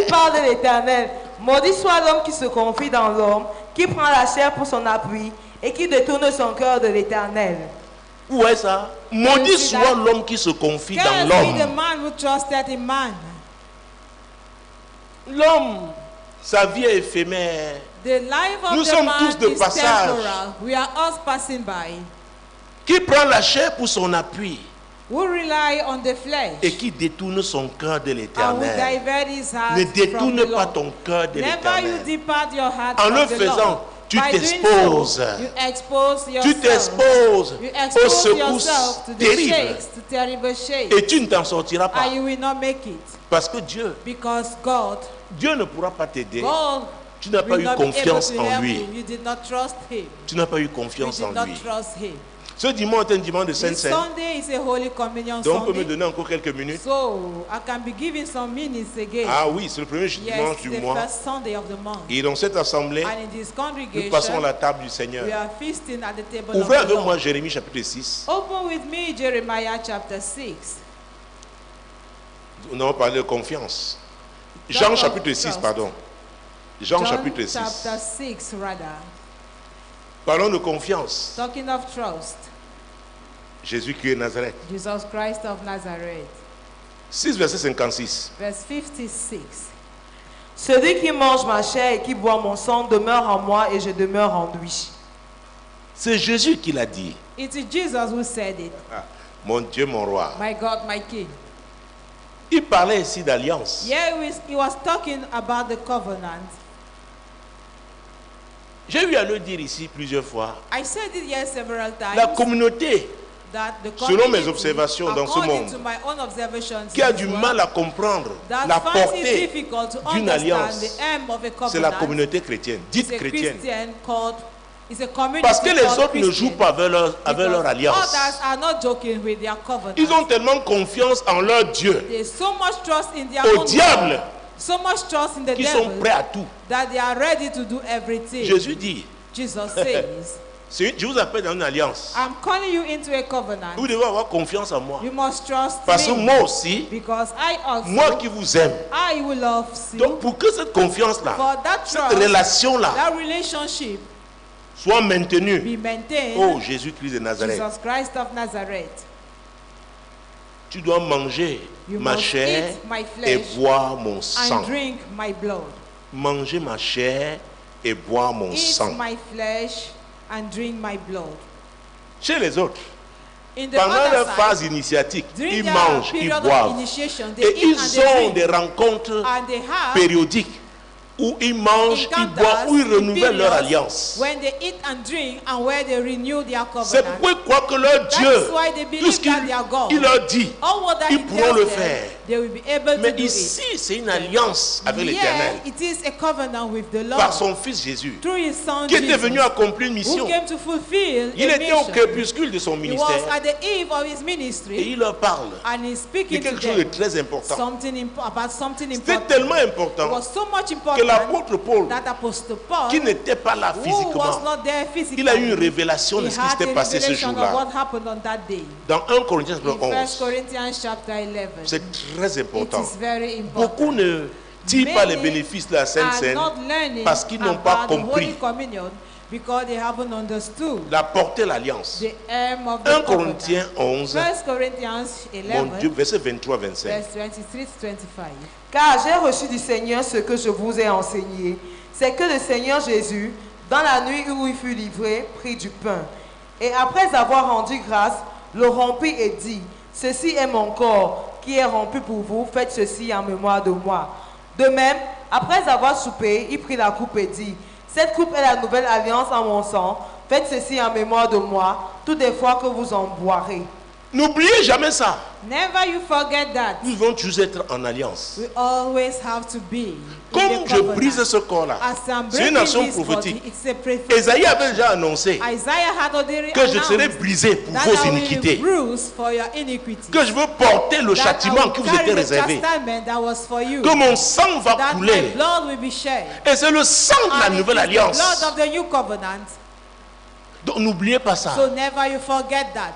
parle l'Éternel. Maudit soit l'homme qui se confie dans l'homme, qui prend la chair pour son appui et qui détourne son cœur de l'Éternel. Où est ça? Maudit Yes, soit that- l'homme qui se confie dans Cursed be the l'homme. man who trusted in man. L'homme, sa vie est éphémère. The life of Nous the sommes man tous de is passage. temporal. We are us passing by. Qui prend la chair pour son appui Who rely on the flesh et qui détourne son cœur de and who l'Éternel. divert his heart Ne from détourne the pas Lord. ton cœur de Never you l'Éternel. depart your heart En from le the faisant, Lord. tu By doing t'exposes. so, you expose Tu yourself. t'exposes You aux expose secousses yourself to the terribles shakes, to terrible shakes, et tu ne t'en sortiras pas. and you will not make it Parce que Dieu because ne pourra pas t'aider. God Tu n'as pas will eu not be able confiance to en help lui. you. You did not trust Him. Tu n'as pas eu You confiance did en not lui. trust Him. Ce dimanche est un dimanche de This Sainte-Seine. Sunday is a Holy Communion Donc on peut me Sunday. donner encore quelques minutes. So I can be giving some minutes again. Ah oui, c'est le premier dimanche Yes, du the mois. first Sunday of the month. Et dans cette assemblée, And in this nous passons à congregation, la table du Seigneur. we are feasting at the table Ouvrez of the avec moi Lord. Jérémie chapitre 6. Open with me Jeremiah chapter 6. Nous avons parlé de confiance. Jean chapitre 6, pardon. Jean chapitre 6. Chapter 6, rather. Parlons de confiance. Talking of trust. Jésus-Christ de Nazareth. Jesus Christ of Nazareth. 6, verset 56. Verse 56. Celui qui mange ma chair et qui boit mon sang demeure en moi et je demeure en lui. C'est Jésus qui l'a dit. It is Jesus who said it. Mon Dieu, mon roi. My God, my King. Il parlait ici d'alliance. Yeah, he was talking about the covenant. J'ai eu à le dire ici plusieurs fois. I said it here several times. La communauté, that the selon mes observations dans ce monde, to my own observations qui a du mal à comprendre la portée d'une alliance, c'est la communauté chrétienne, dite chrétienne. Parce que les autres ne jouent pas avec leur alliance. Ils ont tellement confiance en leur Dieu, au diable, qu'ils sont prêts à tout. Jésus dit, je vous appelle dans une alliance. I'm calling you into a covenant. Vous devez avoir confiance en moi. You must trust Parce que me. moi aussi, Because I also, moi qui vous aime. I will love you. Donc pour que cette confiance-là, cette trust, relation-là, that relationship soit maintenue. Be maintained. Oh Jésus-Christ de Nazareth. Jesus Christ of Nazareth. Tu dois manger You ma must chair eat my flesh et boire mon sang. and drink my blood. Manger ma chair et boire mon Eat sang. my flesh and drink my blood. Chez les autres, In the pendant other leur side, phase initiatique, during ils their mangent, ils period of boivent. initiation, they Et eat and ils they ont drink. des rencontres And they have périodiques où ils mangent, ils boivent, où ils renouvellent leur alliance. when they eat and drink and where they renew their C'est covenant. pourquoi ils croient que leur That Dieu, is why they tout believe ce qu'il that their God, il leur dit, all what that ils he pourront tells le them, faire. they will be able Mais to do ici, it. c'est une alliance avec l'Éternel. Yeah, it is a covenant with the Lord. Par son Fils Jésus, Through his son qui était Jesus, venu accomplir une who mission. came to fulfill Il a était au mission. crépuscule de son He was ministère at the eve of his et ministry il leur parle and he's de speaking to quelque chose de them très important. about something C'était important. tellement It important was so much que important l'apôtre Paul, that Apostle Paul, qui n'était pas là who was physiquement, not there physically, il a eu une révélation de he ce qui had s'était a passé ce revelation of jour-là. what happened on that day. Dans 1 Corinthiens In 1 11, Corinthians chapter 11, c'est très it important. is very Beaucoup important. ne tirent pas les Many bénéfices de la Sainte are Seine not learning parce qu'ils n'ont pas about the compris Holy Communion because they haven't understood la portée de l'alliance. the aim of 1 the covenant. Corinthiens 11, 1 Corinthians mon Dieu, 11, verset 23-25. verse 23 to 25. Car j'ai reçu du Seigneur ce que je vous ai enseigné. C'est que le Seigneur Jésus, dans la nuit où il fut livré, prit du pain. Et après avoir rendu grâce, le rompit et dit, ceci est mon corps qui est rompu pour vous, faites ceci en mémoire de moi. De même, après avoir soupé, il prit la coupe et dit, cette coupe est la nouvelle alliance en mon sang, faites ceci en mémoire de moi, toutes les fois que vous en boirez. N'oubliez jamais ça. Never you forget that. Nous devons toujours être en alliance. We always have to be Comme in the je covenant. brise ce corps-là, As I'm c'est une breaking nation this body, prophétique. it's a prophetic. Ésaïe avait déjà annoncé Isaiah had already que je serai announced brisé pour that vos I will iniquités, be bruised for your iniquity. que je veux porter le That I châtiment will qui vous carry était the réservé, chastisement that was for you. que mon sang va That my couler. blood will be shed. Et c'est le sang de la And it nouvelle is alliance. the blood of the new covenant. Donc n'oubliez pas ça. So never you forget that.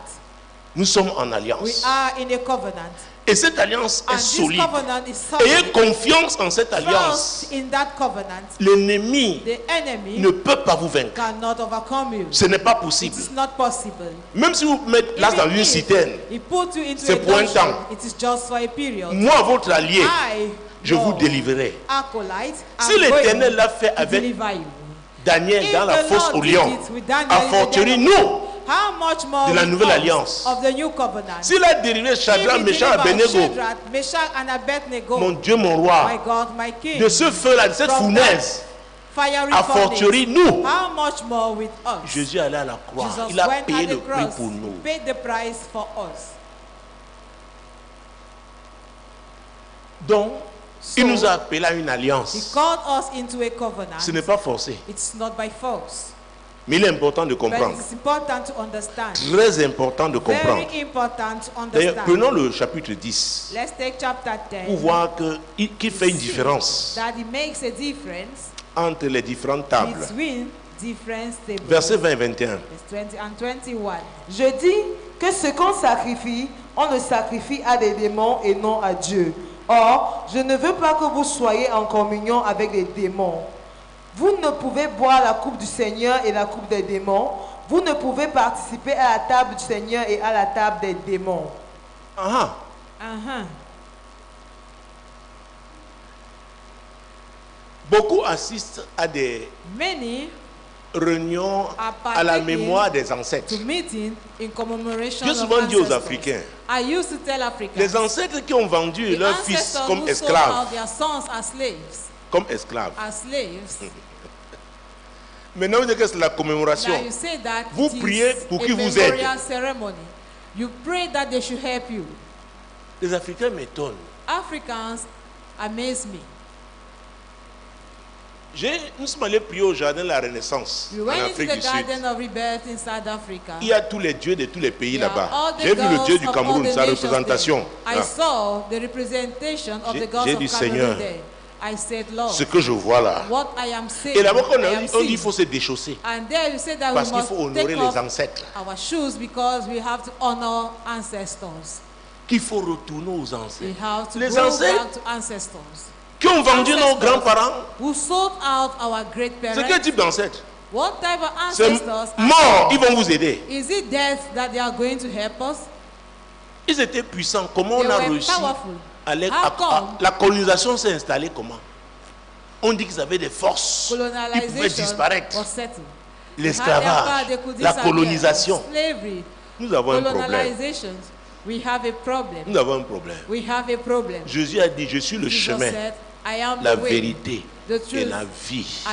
Nous sommes en We alliance. are in a covenant. Et cette alliance est And this solide. covenant is Ayez solid. confiance en cette alliance. Trust in that covenant. L'ennemi The enemy ne peut pas vous vaincre. cannot overcome you. Ce n'est pas It possible. is not possible. Même si vous mettez place dans Even une if citerne, he put you into c'est a pour un dungeon, temps. it is just for a period. moi, votre allié, I, je vous your délivrerai. acolyte, Si am l'Éternel going l'a fait to avec deliver you. Daniel If dans la the fosse Lord au did lion, it with Daniel a in the fortiori den, nous, how much more de la with nouvelle us alliance. of the new covenant? s'il a délivré Shadrach, If he Meshach, delivered Abednego, Shadrach, Meshach, and Abednego, mon Dieu, mon my roi, God, my King, de ce feu-là, de cette from fournaise, fiery a fortiori furnace, nous. how much more with us? Jésus est allé à la croix. Jesus Il a went payé at le the prix cross, pour nous. paid the price for us. Donc, So, il nous a appelé à une he alliance. called us into a covenant. Ce n'est pas forcé. It's not by force. Mais il est important de But comprendre. it's important to understand. Très important de comprendre. Very important to D'ailleurs, understand. prenons le chapitre 10 Let's take chapter 10. pour voir qu'il fait une différence That it makes a difference entre les différentes tables. between different tables. Versets 20 et 21. Verse 20 and 21. Je dis que ce qu'on sacrifie, on le sacrifie à des démons et non à Dieu. Or, je ne veux pas que vous soyez en communion avec les démons. Vous ne pouvez boire la coupe du Seigneur et la coupe des démons. Vous ne pouvez participer à la table du Seigneur et à la table des démons. Beaucoup assistent à des réunions à la mémoire des ancêtres. J'ai souvent dit aux Africains, les ancêtres qui ont vendu leurs fils comme esclaves, maintenant vous dites que c'est la commémoration. Vous priez pour qu'ils vous aident. Les Africains m'étonnent. Africans amaze me. Nous sommes allés prier au jardin de la Renaissance en Afrique du Sud. Il y a tous les dieux de tous les pays là-bas. J'ai vu le Dieu du Cameroun, sa représentation. J'ai dit, Seigneur, ce que je vois là. Et là-bas, on dit qu'il faut se déchausser. Parce qu'il faut honorer les ancêtres. Qu'il faut retourner aux ancêtres. Les ancêtres qui ont vendu nos grands-parents. C'est quel type d'ancêtres? C'est mort, ils vont vous aider. Ils étaient puissants. Comment on a réussi la colonisation s'est installée comment? On dit qu'ils avaient des forces qui pouvaient disparaître. L'esclavage, la colonisation. Nous avons un problème. Nous avons un problème. Jésus a dit, je suis le chemin, la vérité et la vie.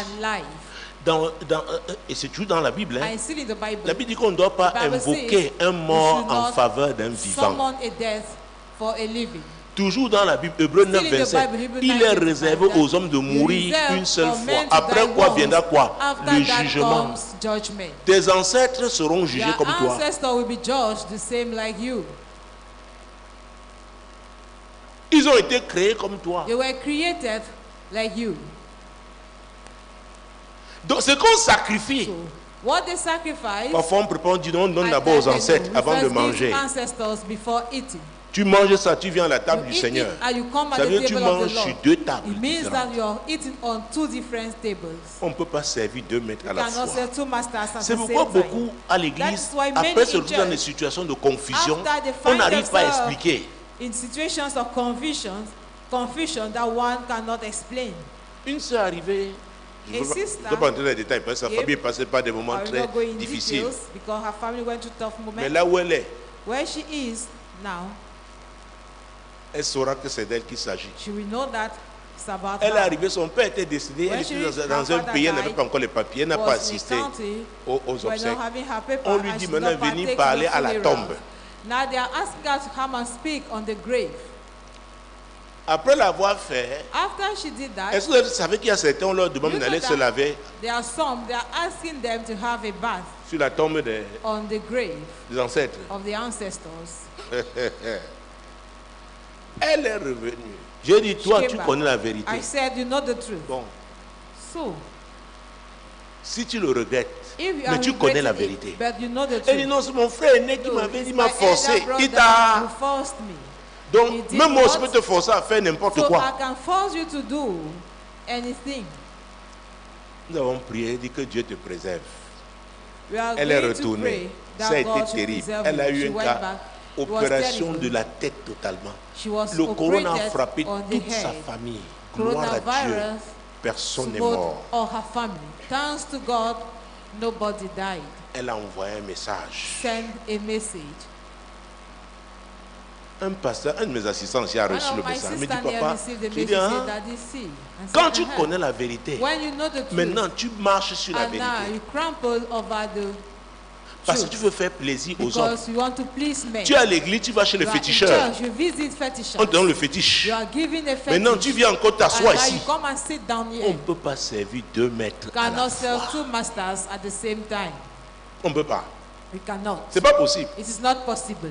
Et c'est toujours dans la Bible. La Bible dit qu'on ne doit pas invoquer un mort en faveur d'un vivant. Toujours dans la Bible, Hébreux 9, 27, il est réservé aux hommes de mourir une seule fois. Après quoi viendra quoi? Le jugement. Tes ancêtres seront jugés comme toi. Ils ont été créés comme toi. Donc ce qu'on sacrifie, parfois on prépare, on donne d'abord aux ancêtres avant de manger. Tu manges ça, tu viens à la table du Seigneur. Ça veut dire que tu manges sur deux tables différentes. On ne peut pas servir 2 maîtres à la fois. C'est pourquoi beaucoup à l'église, après se retrouver dans des situations de confusion, on n'arrive pas à expliquer. In situations of confusion that one cannot explain. Une sœur arrivée, je ne vais pas entrer dans les détails parce que sa famille est passée par des moments très difficiles. Mais là où elle est, where she is now, elle saura que c'est d'elle qu'il s'agit. She will know that it's about elle est arrivée, son père était décédé, elle était dans un pays, elle n'avait pas encore les papiers, elle n'a pas assisté aux obsèques. On lui dit maintenant venir parler à la tombe. Now they are asking her to come and speak on the grave. Après l'avoir fait, after she did that, est-ce que vous savez qu'il y a certains, on leur demande d'aller se laver? There are some, they are asking them to have a bath sur la tombe des ancêtres. Of the ancestors. Elle est revenue. J'ai dit, toi, tu connais la vérité. I said, you know the truth. Bon. So, si tu le regrettes, mais tu connais la vérité. Elle dit non, c'est mon frère aîné qui m'avait dit, il m'a forcé. Il t'a. Donc, même moi, je peux te forcer à faire n'importe quoi. Nous avons prié, dit que Dieu te préserve. Elle est retournée. Ça a été terrible. Elle a eu un cas, opération de la tête totalement. Le corona a frappé toute sa famille. Gloire à Dieu. Personne n'est mort. Thanks to God, nobody died. Elle a envoyé un message. Send a message. Un pasteur, un de mes assistants ici a reçu le message. Il me dit, papa, j'ai dit, quand tu connais la vérité, maintenant tu marches sur la vérité. Parce que tu veux faire plaisir aux hommes. Tu es à l'église, tu vas chez le féticheur. On te donne le fétiche. Maintenant, tu viens encore t'asseoir ici. On ne peut pas servir 2 maîtres à la fois. On ne peut pas. C'est pas possible.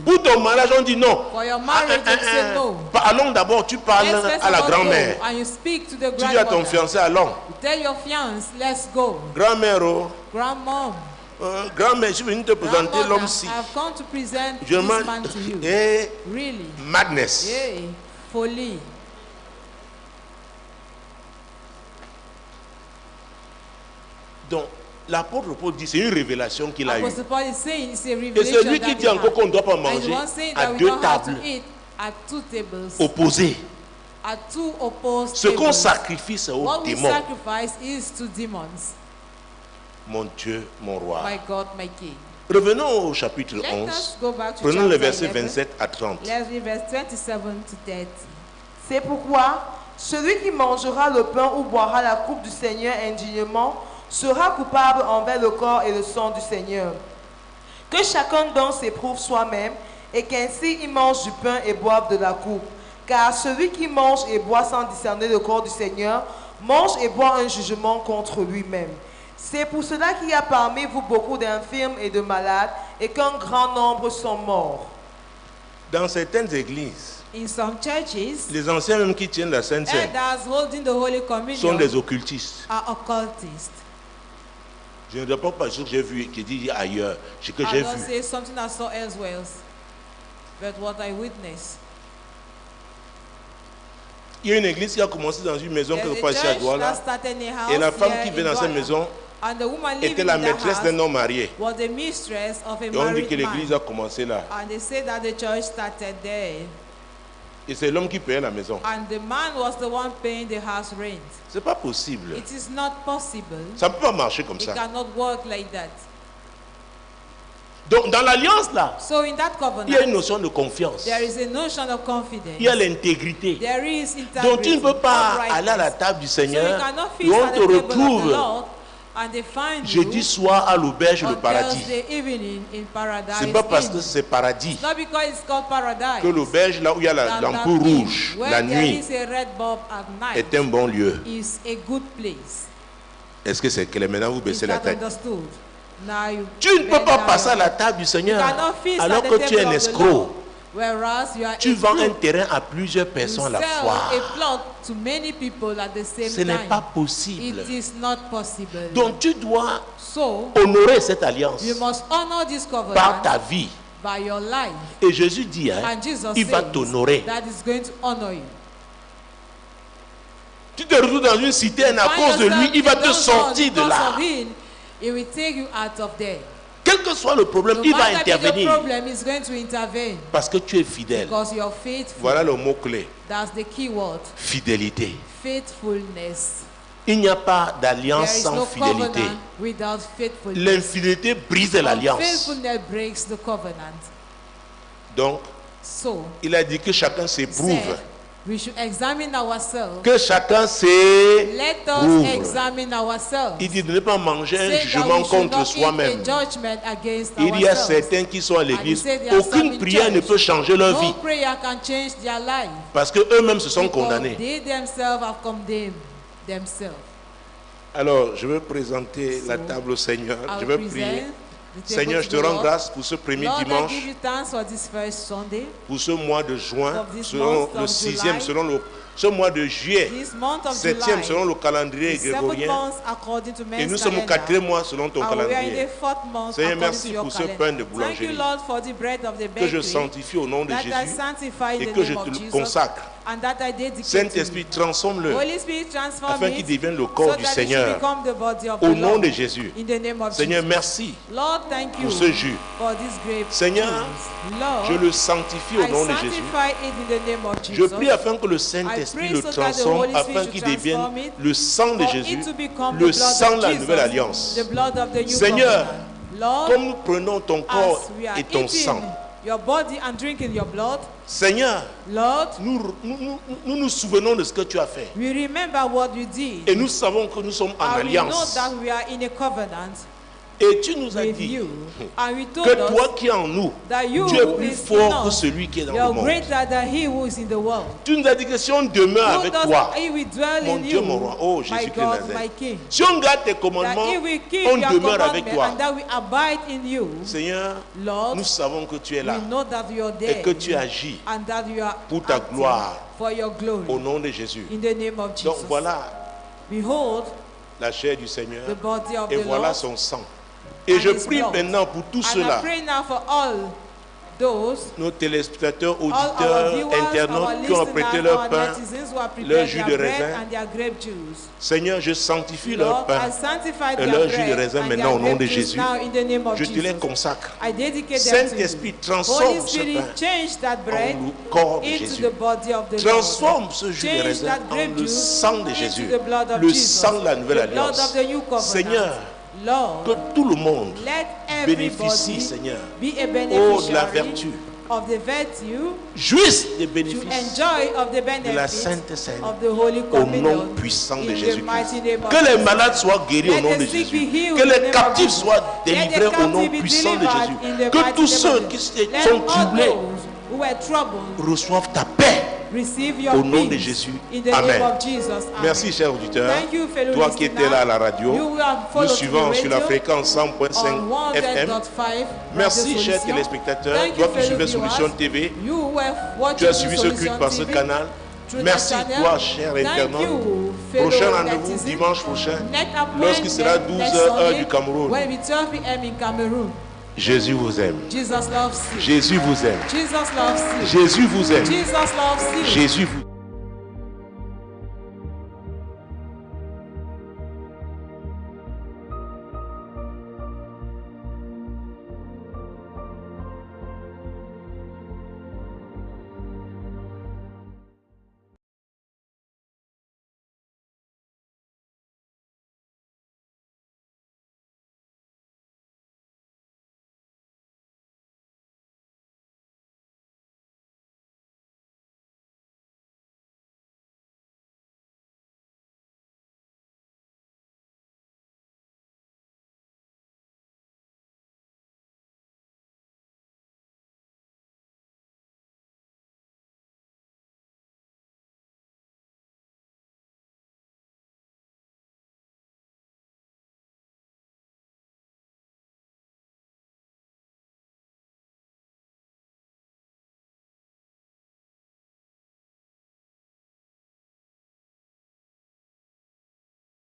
Pour ton mariage, on dit non. Allons d'abord, tu parles à la grand-mère. Tu dis à ton fiancé, allons. Grand-mère, oh. Grand-mère, je suis venu te présenter l'homme-ci. Je demande, madness. Folie. Donc, l'apôtre Paul dit, c'est une révélation qu'il a eue. Apostle Paul is saying it's a Et revelation c'est lui qui that dit he encore had. qu'on ne doit pas And manger one saying à that we deux don't have to tables eat at two tables, opposées. at two opposed Ce qu'on tables. sacrifie, c'est aux What we démons. sacrifice is to demons. Mon Dieu, mon roi. My God, my King. Revenons au chapitre Let 11. us go back to Prenons chapter les versets 11. 27 à 30. Let's read verse 27 to 30. C'est pourquoi celui qui mangera le pain ou boira la coupe du Seigneur indignement sera coupable envers le corps et le sang du Seigneur. Que chacun donc s'éprouve soi-même et qu'ainsi il mange du pain et boive de la coupe. Car celui qui mange et boit sans discerner le corps du Seigneur mange et boit un jugement contre lui-même. C'est pour cela qu'il y a parmi vous beaucoup d'infirmes et de malades et qu'un grand nombre sont morts. Dans certaines églises, In some churches, les anciens même qui tiennent la Sainte Seine elders holding the Holy sont Communion des occultistes. are occultists. Je ne rapporte pas ce que j'ai vu, qui dit ailleurs, ce que I j'ai don't vu. say something I saw elsewhere, but what I witnessed. Il y a une église qui a commencé dans une maison There's quelque a part ici à church Douala. that started in a house Et la femme here qui in venait dans cette Douala. maison And the woman living était la in that maîtresse d'un house homme marié. was the mistress of a Et on dit married que l'église man. a commencé là. And they say that the church started there. Et c'est l'homme qui payait la maison. And the man was the one paying the house rent. C'est pas possible. It is not possible. Ça ne peut pas marcher comme It ça. cannot work like that. Donc dans l'alliance là, So in that il y a une covenant, notion de confiance. there is a notion of confidence. Il y a l'intégrité. There is Donc tu ne integrity, peux pas uprightness. aller à la table du So you Seigneur cannot et feast on at te the table of the retrouve Lord and they find jeudi you soir à l'auberge le on paradis. Thursday evening in Paradise C'est pas parce Inn. que c'est paradis It's not because it's called paradise. que l'auberge là où il y a that l'ampoule that inn, rouge where la there nuit is a red bulb at night est un bon lieu. is a good place. Est-ce que c'est clair? Maintenant vous Is baissez la that tête. understood? Now you Tu ne peux bend pas down passer à your la head. table du You Seigneur cannot feast alors at the que tu es table un of the escroc. Lord, whereas you are Tu a vends un crook. terrain à plusieurs You personnes à la sell fois. a plot to many people at the same Ce n'est time. pas possible. It is not possible. Donc tu dois So honorer cette alliance you must honor this par covenant ta vie. by your life. Et Jésus dit, hein, And Jesus il va says t'honorer. that is going to honor you. Tu te retrouves dans une citerne à Find cause de lui, yourself il va in te those sortir doors de because là. of him, he will take you out of there. Quel que soit le problème, No il va matter the intervenir problem, he's going to intervene parce que tu es fidèle. because you're faithful. Voilà le mot-clé, That's the key word. fidélité. Faithfulness. Il n'y a pas There d'alliance is sans no fidélité. covenant without faithfulness. L'infidélité brise l'alliance. Faithfulness breaks the covenant. Donc, So, il a dit que chacun s'éprouve. said, we should examine ourselves. Que chacun Let us s'éprouve. examine ourselves. Il dit de ne pas manger un Say that jugement we should contre not soi-même. eat a judgment against Il y a ourselves. certains qui sont à l'église. And he said there are some Aucune in prière ne church. peut changer leur No vie prayer can change their life. parce qu'eux-mêmes se sont Because condamnés. they themselves have condemned themselves. Alors, je vais présenter la table au Seigneur. I Je will vais prier. present the table Seigneur, to je te the rends Lord. grâce pour ce premier Lord, I dimanche, give you thanks for this first Sunday, pour ce mois de juin, for this selon month le of 6e, July, ce mois de juillet, this month of 7e July, selon le calendrier the seventh grégorien, month according to et men's nous sommes au calendar. 4e mois selon ton And we are in calendrier. the fourth month Seigneur, according merci to your pour ce calendar. pain de Thank boulangerie you, Lord, for the bread of the que je bakery sanctifie au nom de that I Jésus sanctify in et the que je name te of le Jesus, consacre. and that I dedicate Saint-Esprit, to you. transforme-le Holy Spirit, transform afin it qu'il devienne le so corps du that it Seigneur. should become the body of Au the nom Lord. de Jésus. In the name of Seigneur, Jesus. merci Lord, thank you pour ce jus. for this grape Seigneur, juice. Lord, je le sanctifie au I nom de Jésus. sanctify it in the name of Je Jesus. prie afin que le I Saint-Esprit pray le so that the transforme, Holy Spirit afin should qu'il devienne transform it, le sang de for Jésus, it to become le the blood sang of de la Jesus, nouvelle alliance. the blood of the new Seigneur, covenant. Lord, comme nous prenons ton corps as we are et ton sang, eating your body and drinking your blood, Seigneur, Lord, nous souvenons de ce que tu as fait. we remember what you did. Et nous savons que nous sommes en And we know alliance. that we are in a covenant Et tu nous as with dit you. And we told que us toi qui es en nous, that you tu es who plus is in fort que us, celui qui est dans you le are monde. greater than he who is in the world. Tu nous as dit que si on demeure Told avec us toi, that he will dwell mon in Dieu, you, mon roi, oh my Jésus-Christ de God, my Nazareth. King. Si on garde tes That commandements, he will keep on your demeure avec commandment toi. and that we abide in you. Seigneur, Lord, nous savons que tu es là we know that you are et there que tu agis and that you are pour ta acting gloire for your glory. au nom de Jésus. In the name of Jesus. Donc voilà Behold la chair du Seigneur the body of et the voilà Lord. son sang. Et and je his prie blood. maintenant pour tout And I cela pray now for all nos téléspectateurs, auditeurs, internautes qui ont prêté leur pain, leur jus de raisin. Seigneur, je sanctifie leur pain et leur jus de raisin maintenant au nom de Jésus. Je te les consacre. Saint-Esprit, transforme ce pain en le corps de Jésus. Transforme ce jus de raisin en le sang de Jésus, le sang de la nouvelle alliance. Seigneur, que tout le monde bénéficie, Seigneur, de la vertu, jouisse des bénéfices de la Sainte Seine au nom puissant de Jésus-Christ. Que les malades soient guéris au nom de Jésus. Que les captifs soient délivrés au nom puissant de Jésus. Que tous ceux qui sont troublés reçoivent ta paix. Au nom de Jésus. Amen. Merci, cher auditeur. Toi qui étais là à la radio, nous suivons sur la fréquence 100.5 FM. Merci, chers téléspectateurs. Toi qui suivais Solution TV, tu as suivi ce culte par ce canal. Merci, toi, cher internaute. Prochain rendez-vous dimanche prochain, lorsqu'il sera 12h du Cameroun. Jésus vous aime. Jésus vous aime. Jésus vous aime. Jésus vous aime. Jésus vous aime.